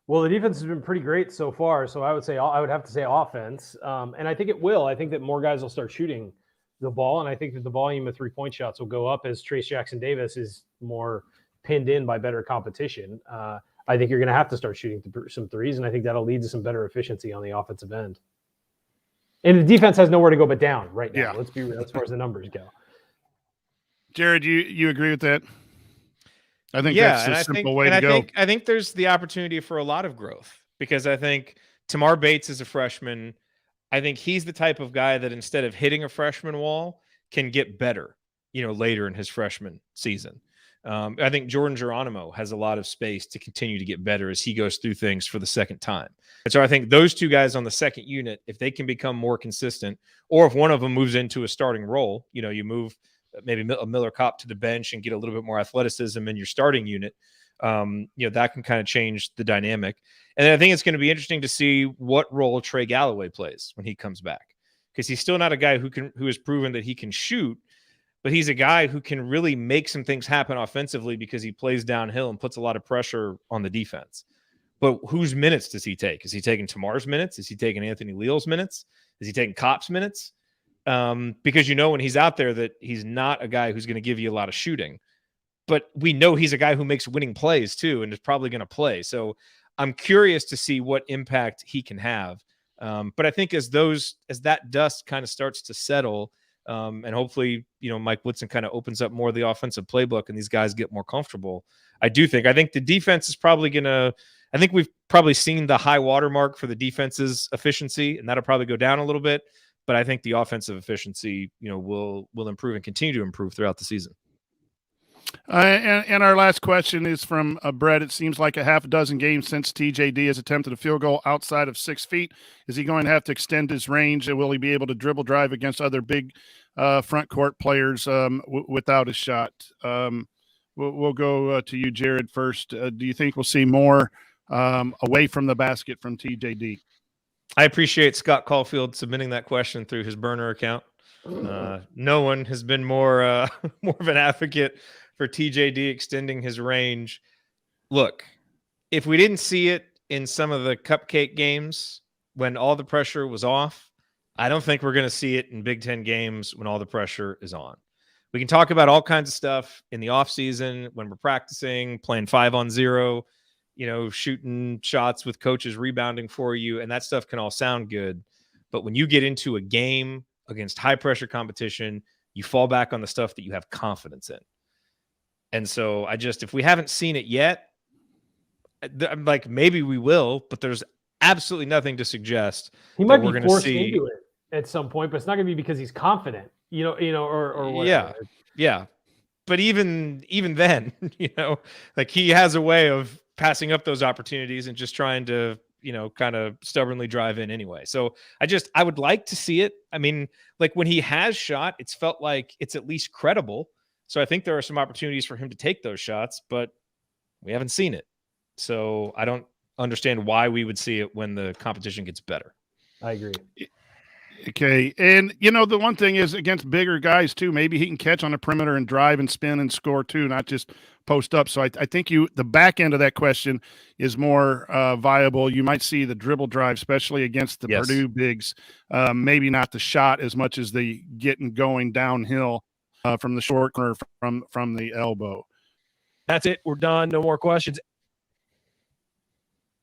Well, the defense has been pretty great so far, so I would have to say offense, and I think it will. I think that more guys will start shooting the ball, and I think that the volume of 3-point shots will go up as Trace Jackson Davis is more pinned in by better competition. I think you're going to have to start shooting some threes, and I think that'll lead to some better efficiency on the offensive end. And the defense has nowhere to go but down right now. Yeah. Let's be real as far as the numbers go. Jared, you agree with that? I think that's a simple way to go. I think there's the opportunity for a lot of growth because I think Tamar Bates is a freshman. I think he's the type of guy that instead of hitting a freshman wall can get better, later in his freshman season. I think Jordan Geronimo has a lot of space to continue to get better as he goes through things for the second time. And so I think those two guys on the second unit, if they can become more consistent, or if one of them moves into a starting role, you move maybe a Miller Kopp to the bench and get a little bit more athleticism in your starting unit, that can kind of change the dynamic. And I think it's going to be interesting to see what role Trey Galloway plays when he comes back, because he's still not a guy who has proven that he can shoot, but he's a guy who can really make some things happen offensively because he plays downhill and puts a lot of pressure on the defense. But whose minutes does he take? Is he taking Tamar's minutes? Is he taking Anthony Leal's minutes? Is he taking Kopp's minutes? Because when he's out there that he's not a guy who's going to give you a lot of shooting. But we know he's a guy who makes winning plays too and is probably going to play. So I'm curious to see what impact he can have. But I think as that dust kind of starts to settle, and hopefully, Mike Woodson kind of opens up more of the offensive playbook and these guys get more comfortable. I think the defense is probably going to, I think we've probably seen the high water mark for the defense's efficiency, and that'll probably go down a little bit. But I think the offensive efficiency, will improve and continue to improve throughout the season. And our last question is from Brett. It seems like a half a dozen games since TJD has attempted a field goal outside of 6 feet. Is he going to have to extend his range, and will he be able to dribble drive against other big front court players without a shot? We'll go to you, Jared, first. Do you think we'll see more away from the basket from TJD? I appreciate Scott Caulfield submitting that question through his burner account. No one has been more of an advocate for TJD extending his range. Look, if we didn't see it in some of the cupcake games when all the pressure was off, I don't think we're going to see it in Big Ten games when all the pressure is on. We can talk about all kinds of stuff in the offseason when we're practicing, playing 5-on-0, shooting shots with coaches rebounding for you, and that stuff can all sound good. But when you get into a game against high-pressure competition, you fall back on the stuff that you have confidence in. And so if we haven't seen it yet, I'm like, maybe we will, but there's absolutely nothing to suggest he that might we're be going to forced see into it at some point, but it's not going to be because he's confident, or whatever. Yeah. But even then, like he has a way of passing up those opportunities and just trying to, kind of stubbornly drive in anyway. So I would like to see it. I mean, like when he has shot, it's felt like it's at least credible. So I think there are some opportunities for him to take those shots, but we haven't seen it. So I don't understand why we would see it when the competition gets better. I agree. Okay. And, the one thing is against bigger guys, too, maybe he can catch on the perimeter and drive and spin and score, too, not just post up. So I think the back end of that question is more viable. You might see the dribble drive, especially against the Purdue bigs, maybe not the shot as much as the getting going downhill from the short corner from the elbow. That's it. We're done. No more questions.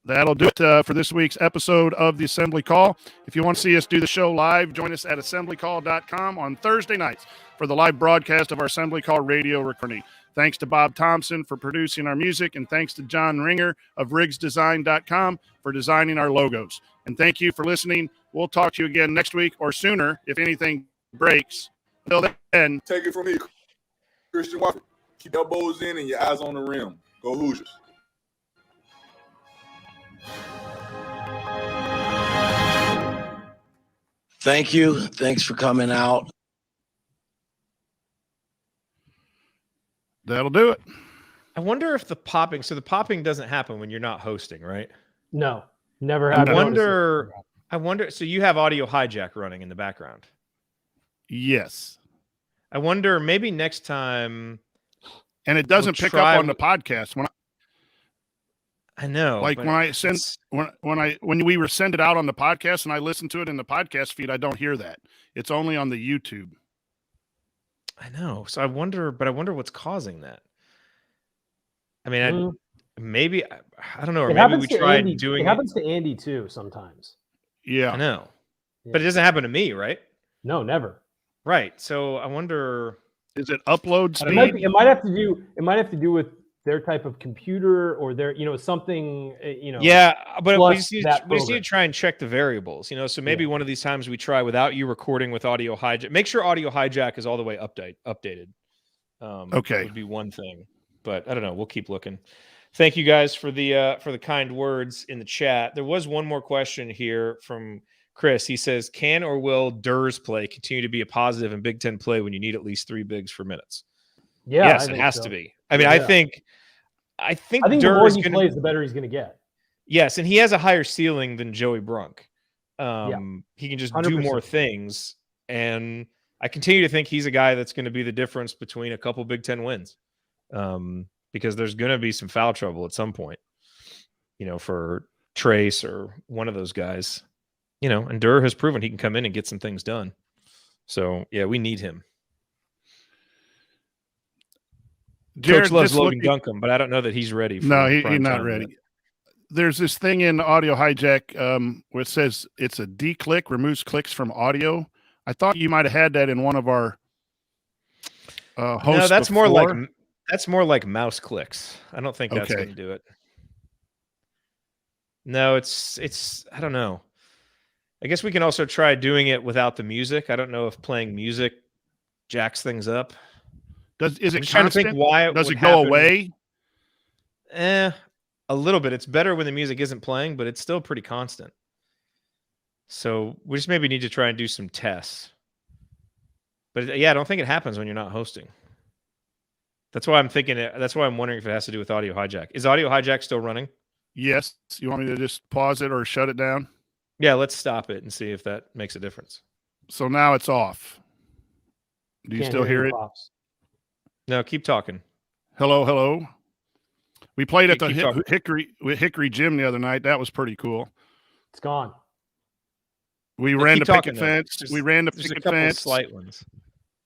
That'll do it for this week's episode of the Assembly Call. If you want to see us do the show live, join us at assemblycall.com on Thursday nights for the live broadcast of our Assembly Call radio recording. Thanks to Bob Thompson for producing our music, and thanks to John Ringer of rigsdesign.com for designing our logos. And thank you for listening. We'll talk to you again next week or sooner if anything breaks. Until then, take it from me, Christian Walker. Keep your elbows in and your eyes on the rim. Go Hoosiers. Thank you. Thanks for coming out. That'll do it. I wonder if the popping doesn't happen when you're not hosting, right? No, never happened. I wonder. So you have audio hijack running in the background. Yes. I wonder maybe next time. And it doesn't pick up on the podcast. I know. Like when I send when we were send it out on the podcast and I listen to it in the podcast feed, I don't hear that. It's only on the YouTube. I know. So I wonder what's causing that. I mean, maybe I don't know. Or maybe we tried doing it. It happens to Andy too sometimes. Yeah, I know. Yeah. But it doesn't happen to me, right? No, never. Right. So I wonder. Is it upload speed? It might have to do with their type of computer or their, something, Yeah, but we just need to try and check the variables, so maybe one of these times we try without you recording with audio hijack. Make sure audio hijack is all the way updated. Okay. Would be one thing, but I don't know. We'll keep looking. Thank you guys for the kind words in the chat. There was one more question here from Chris. He says, can or will Durr's play continue to be a positive in Big Ten play when you need at least 3 bigs for minutes? Yeah, yes, it has to be. I mean, I think the more he plays, the better he's going to get. Yes, and he has a higher ceiling than Joey Brunk. He can just 100%. Do more things, and I continue to think he's a guy that's going to be the difference between a couple Big Ten wins, because there's going to be some foul trouble at some point, for Trace or one of those guys, and Durr has proven he can come in and get some things done. So, yeah, we need him. Jared, Coach loves Logan Duncan, but I don't know that he's ready. No, he's not ready. Yet. There's this thing in audio hijack where it says it's a D-click, removes clicks from audio. I thought you might have had that in one of our hosts. No, that's before. more like mouse clicks. I don't think that's going to do it. No, it's I don't know. I guess we can also try doing it without the music. I don't know if playing music jacks things up. Is it trying to think why does it go away? A little bit. It's better when the music isn't playing, but it's still pretty constant. So we just maybe need to try and do some tests. But yeah, I don't think it happens when you're not hosting. That's why I'm thinking it. That's why I'm wondering if it has to do with audio hijack. Is audio hijack still running? Yes. You want me to just pause it or shut it down? Yeah, let's stop it and see if that makes a difference. So now it's off. Do you still hear it? No, keep talking. Hello, hello. We played at the Keep talking. Hickory Gym the other night. That was pretty cool. It's gone. We Yeah, ran keep the talking, picket though. fence. There's- We ran the There's a picket couple fence. slight ones.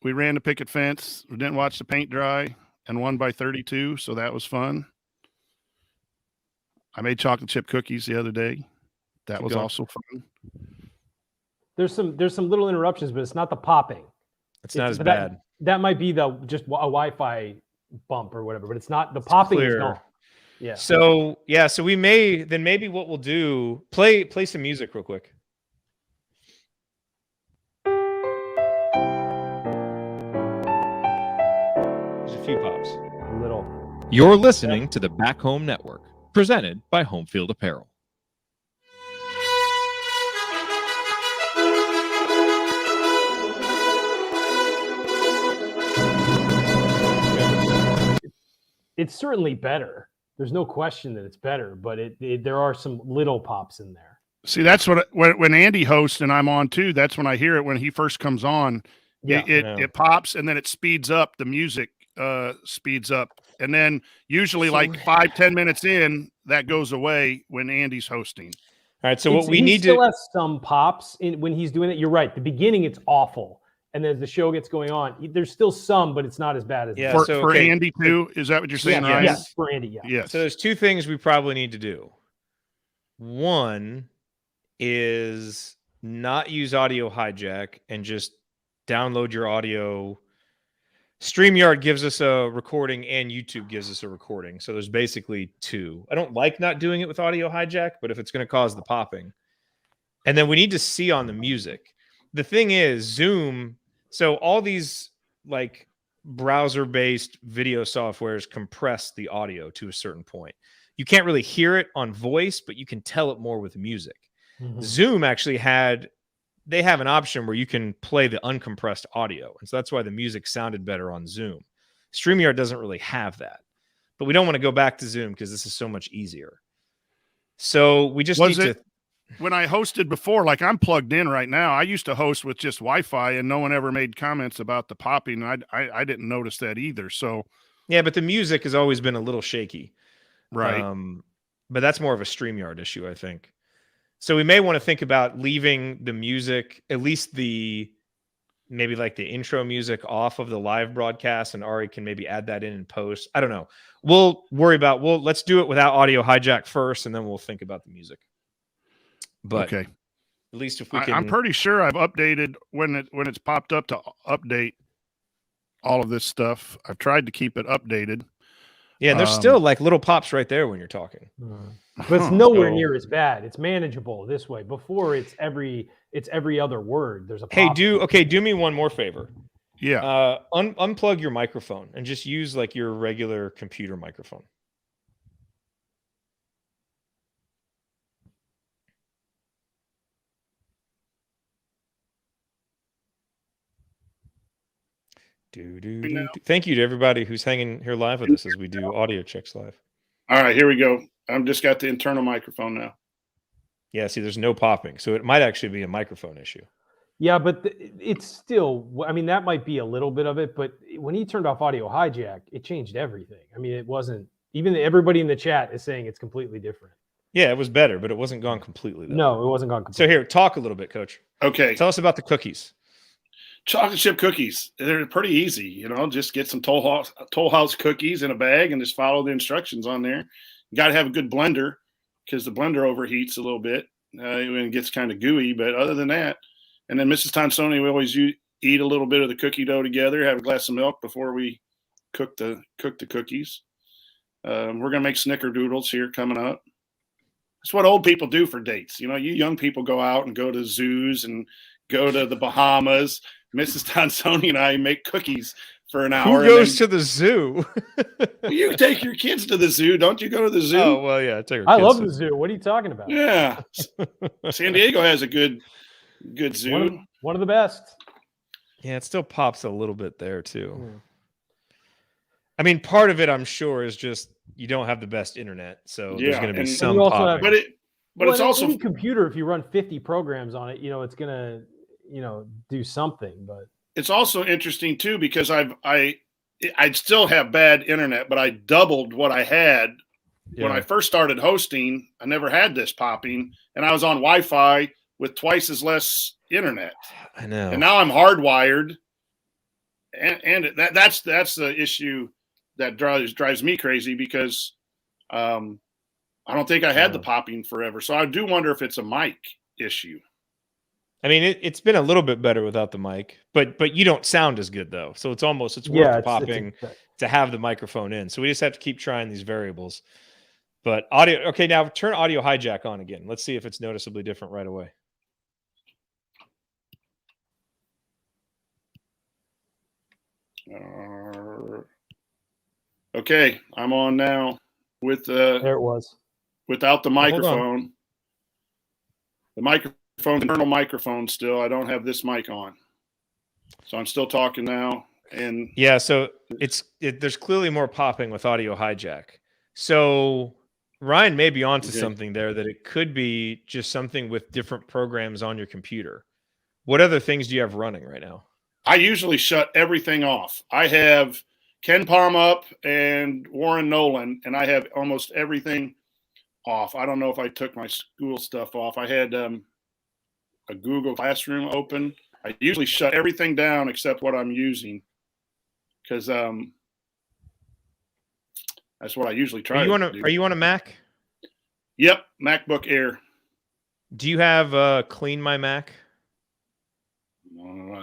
We ran the picket fence. We didn't watch the paint dry and won by 32, so that was fun. I made chocolate chip cookies the other day. That Keep was going. also fun. There's some little interruptions, but it's not the popping. It's not as that- bad. That might be just a Wi-Fi bump or whatever, but it's not the popping is clear. gone. Yeah. So we maybe what we'll do, play some music real quick. There's a few pops. Little. You're listening to the Back Home Network, presented by Homefield Apparel. It's certainly better. There's no question that it's better, but there are some little pops in there. See, that's when Andy hosts and I'm on too. That's when I hear it when he first comes on. Yeah, It pops and then it speeds up. The music speeds up, and then usually like 5-10 minutes in, that goes away when Andy's hosting. All right. So what we need still to has some pops when he's doing it. You're right. The beginning, it's awful. And then as the show gets going on, there's still some, but it's not as bad as for Andy too. Is that what you're saying? Yeah, Ryan? yes, for Andy. Yeah. Yes. So there's two things we probably need to do. One is not use audio hijack and just download your audio. StreamYard gives us a recording and YouTube gives us a recording. So there's basically two. I don't like not doing it with audio hijack, but if it's going to cause the popping. And then we need to see on the music. The thing is, Zoom, so all these like browser-based video softwares compress the audio to a certain point. You can't really hear it on voice, but you can tell it more with music. Mm-hmm. Zoom actually they have an option where you can play the uncompressed audio. And so that's why the music sounded better on Zoom. StreamYard doesn't really have that. But we don't want to go back to Zoom because this is so much easier. So we just need to. When I hosted before, like I'm plugged in right now, I used to host with just Wi-Fi and no one ever made comments about the popping. I didn't notice that either. So yeah, but the music has always been a little shaky. Right. But that's more of a StreamYard issue, I think. So we may want to think about leaving the music, at least maybe like the intro music off of the live broadcast, and Ari can maybe add that in post. I don't know. We'll worry about, let's do it without audio hijack first, and then we'll think about the music. But okay. At least if we can. I'm pretty sure I've updated when it's popped up to update all of this stuff. I've tried to keep it updated. Yeah, and there's still like little pops right there when you're talking. But it's nowhere near as bad. It's manageable this way. Before it's every other word. There's a pop. Do me one more favor. Yeah. Unplug your microphone and just use like your regular computer microphone. Thank you to everybody who's hanging here live with us as we do audio checks live. All right, here we go. I've just got the internal microphone now. Yeah, see, there's no popping, so it might actually be a microphone issue. Yeah, but it's still, I mean, that might be a little bit of it, but when he turned off audio hijack, it changed everything. I mean, it wasn't, even everybody in the chat is saying it's completely different. Yeah, it was better, but it wasn't gone completely, though. No, it wasn't gone completely. So here, talk a little bit, Coach. Okay. Tell us about the cookies. Chocolate chip cookies. They're pretty easy. Just get some Toll House cookies in a bag and just follow the instructions on there. You got to have a good blender because the blender overheats a little bit when it gets kind of gooey. But other than that, and then Mrs. Tonsoni, we always eat a little bit of the cookie dough together, have a glass of milk before we cook the cookies. We're going to make snickerdoodles here coming up. That's what old people do for dates. You young people go out and go to zoos and go to the Bahamas. Mrs. Tonsoni and I make cookies for an hour. Who goes to the zoo? You take your kids to the zoo. Don't you go to the zoo? Oh, well, yeah. I love the zoo. What are you talking about? Yeah. San Diego has a good zoo. One of the best. Yeah, it still pops a little bit there, too. I mean, part of it, I'm sure, is just you don't have the best internet. So there's going to be some popping. But it's also any computer, if you run 50 programs on it, it's going to, do something. But it's also interesting too because I still have bad internet, but I doubled what I had when I first started hosting, I never had this popping, and I was on Wi-Fi with twice as less internet. I know. And now I'm hardwired, and that's the issue that drives me crazy because I don't think I had the popping forever. So I do wonder if it's a mic issue. I mean, it's been a little bit better without the mic, but you don't sound as good though. So it's worth the popping to have the microphone in. So we just have to keep trying these variables. But audio, okay, now turn audio hijack on again. Let's see if it's noticeably different right away. Okay, I'm on now with there it was. Without the microphone. The microphone, internal microphone still. I don't have this mic on. So I'm still talking now. And yeah, so there's clearly more popping with audio hijack. So Ryan may be onto something there, that it could be just something with different programs on your computer. What other things do you have running right now? I usually shut everything off. I have Ken Palm up and Warren Nolan, and I have almost everything off. I don't know if I took my school stuff off. I had a Google Classroom open. I usually shut everything down except what I'm using, because that's what I usually try. Are you on a Mac? Yep, MacBook Air. Do you have Clean My Mac?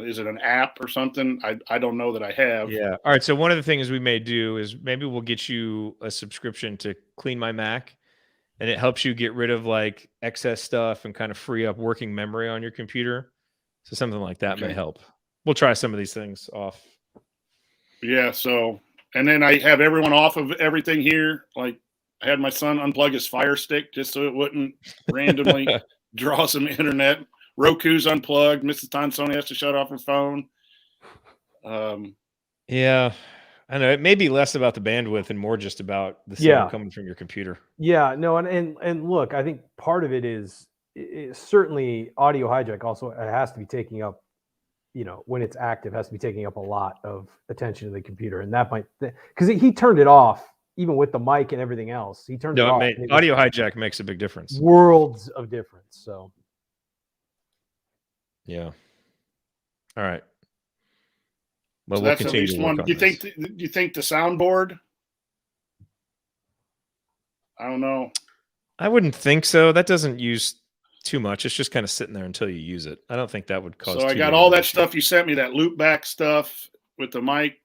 Is it an app or something? I don't know that I have. Yeah. All right. So one of the things we may do is maybe we'll get you a subscription to Clean My Mac, and it helps you get rid of like excess stuff and kind of free up working memory on your computer. So something like that may help. We'll try some of these things off. Yeah. So, and then I have everyone off of everything here. Like I had my son unplug his Fire Stick just so it wouldn't randomly draw some internet. Roku's unplugged. Mrs. Tonsoni has to shut off her phone. Yeah, I know. It may be less about the bandwidth and more just about the sound coming from your computer. Yeah, no, and look, I think part of it is certainly audio hijack. Also, it has to be taking up, when it's active, has to be taking up a lot of attention to the computer, and that might because he turned it off even with the mic and everything else. He turned it off. Audio hijack makes a big difference. Worlds of difference. So. Yeah. All right. Well, So we'll that's at continue least to work one. on Do this. you think the soundboard? I don't know. I wouldn't think so. That doesn't use too much. It's just kind of sitting there until you use it. I don't think that would cause. So I got all that stuff you sent me, that loop back stuff with the mic.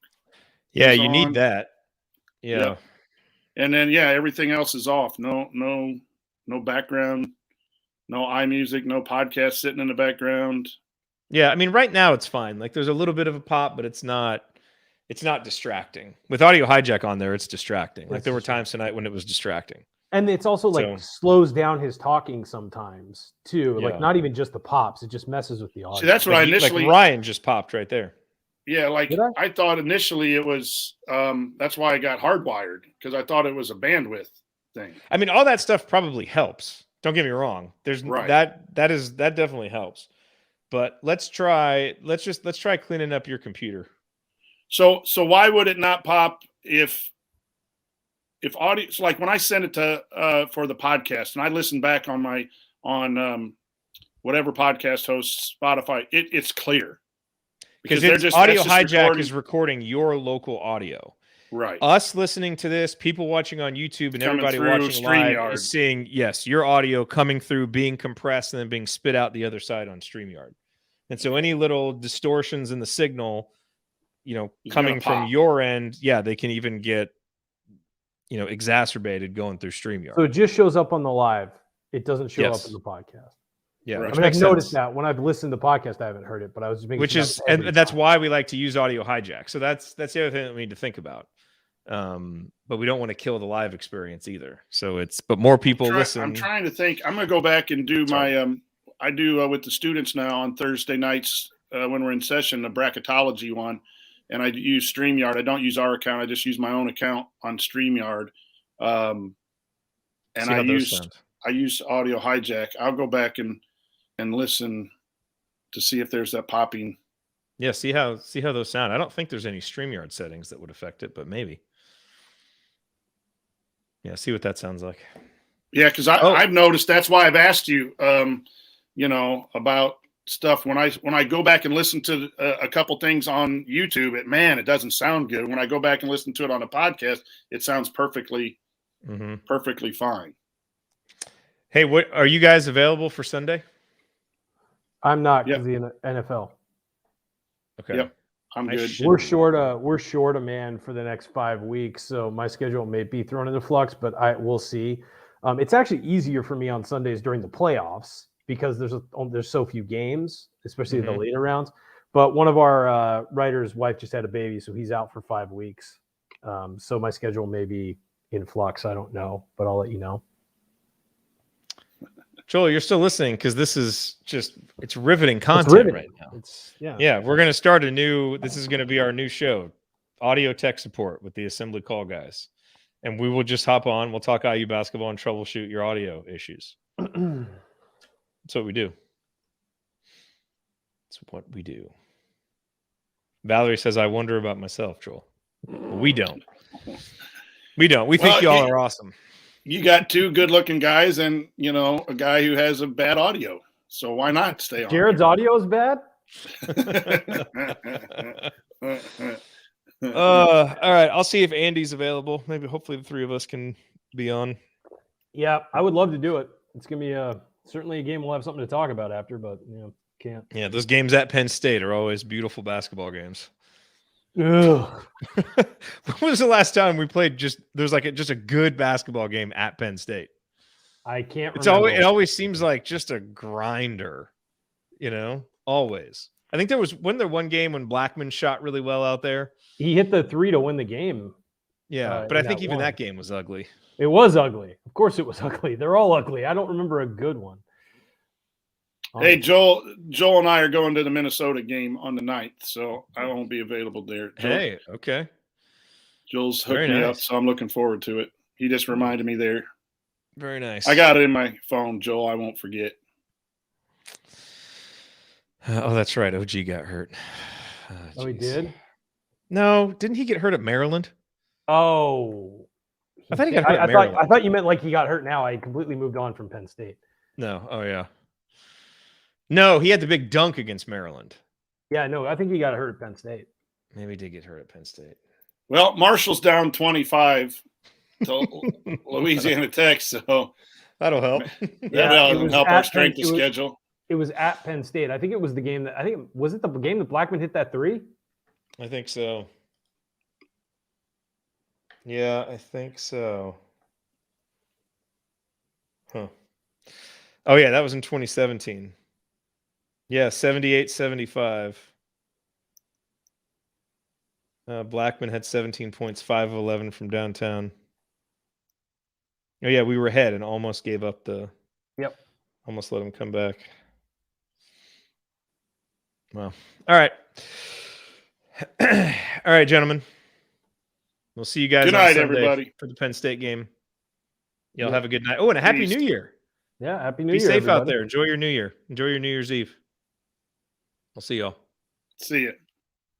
Yeah, you need that. Yeah. Yep. And then everything else is off. No background, no iMusic, no podcast sitting in the background. Yeah, I mean, right now it's fine. Like there's a little bit of a pop, but it's not distracting. With audio hijack on there, it's distracting. Like there were times tonight when it was distracting. And it's also like slows down his talking sometimes too. Yeah. Like not even just the pops, it just messes with the audio. See, that's what I initially. Like Ryan just popped right there. Yeah, like I thought initially it was. That's why I got hardwired, because I thought it was a bandwidth thing. I mean, all that stuff probably helps. Don't get me wrong. There's that definitely helps. But let's try cleaning up your computer. So why would it not pop if audio? So like when I send it to for the podcast and I listen back on my whatever podcast hosts, Spotify, it's clear because audio hijack is recording your local audio. Right. Us listening to this, people watching on YouTube, and everybody watching live is seeing your audio coming through, being compressed, and then being spit out the other side on StreamYard. And so any little distortions in the signal, coming from your end, they can even get, exacerbated going through StreamYard. So it just shows up on the live. It doesn't show up in the podcast. Yeah, I mean, I've noticed that when I've listened to the podcast, I haven't heard it, but I was just making and that's why we like to use audio hijack. So that's the other thing that we need to think about. But we don't want to kill the live experience either. So but more people listen. I'm trying to think. I'm going to go back and do my I do with the students now on Thursday nights when we're in session, the bracketology one, and I use StreamYard. I don't use our account. I just use my own account on StreamYard. And I use audio hijack. I'll go back and listen to see if there's that popping. Yeah, see how those sound. I don't think there's any StreamYard settings that would affect it, but maybe. Yeah, see what that sounds like. Yeah, because I've noticed that's why I've asked you, about stuff. When I go back and listen to a couple things on YouTube, it doesn't sound good. When I go back and listen to it on a podcast, it sounds perfectly fine. Hey, what are you guys available for Sunday? I'm not because the NFL. Okay. Yep. I'm good. We're short a man for the next 5 weeks, so my schedule may be thrown into flux, but we'll see. It's actually easier for me on Sundays during the playoffs because there's so few games, especially in the later rounds. But one of our writers' wife just had a baby, so he's out for 5 weeks. So my schedule may be in flux. I don't know, but I'll let you know. Joel, you're still listening because this is it's riveting content right now. Yeah, we're going to start this is going to be our new show, audio tech support with the assembly call guys. And we will just hop on. We'll talk IU basketball and troubleshoot your audio issues. That's what we do. That's what we do. Valerie says, I wonder about myself, Joel. We don't. We don't. We think y'all are awesome. You got two good-looking guys and, a guy who has a bad audio. So why not stay on? Jared's audio is bad? All right. I'll see if Andy's available. Hopefully the three of us can be on. Yeah, I would love to do it. It's going to be certainly a game we'll have something to talk about after, but, can't. Yeah, those games at Penn State are always beautiful basketball games. Ugh. When was the last time we played just a good basketball game at Penn State? I can't remember. It always seems like just a grinder, always. I think wasn't there one game when Blackman shot really well out there? He hit the 3 to win the game. Yeah, but I think even that game was ugly. It was ugly. Of course it was ugly. They're all ugly. I don't remember a good one. Hey, Joel and I are going to the Minnesota game on the 9th, so I won't be available there. Hey, okay. Joel's hooked me up, so I'm looking forward to it. He just reminded me there. Very nice. I got it in my phone, Joel. I won't forget. That's right. OG got hurt. Oh, he did? No, didn't he get hurt at Maryland? Oh. I thought he got hurt at Maryland. I thought you meant like he got hurt now. I completely moved on from Penn State. No. Oh, yeah. No, he had the big dunk against Maryland. Yeah, no, I think he got hurt at Penn State. Maybe he did get hurt at Penn State. Well, Marshall's down 25 to Louisiana Tech, so that'll help. That'll help our strength of schedule. It was at Penn State. I think it was the game was it the game that Blackman hit that 3? I think so. Yeah, I think so. Huh. Oh, yeah, that was in 2017. Yeah, 78-75. Blackman had 17 points, 5 of 11 from downtown. Oh, yeah, we were ahead and almost gave up almost let him come back. Well, all right. All right, gentlemen. We'll see you guys good on night, Sunday everybody. for the Penn State game. Y'all have a good night. Oh, and a happy New Year. Yeah, happy New Be Year. safe everybody. out there. Enjoy your New Year. Enjoy your New Year's Eve. I'll see y'all. See ya.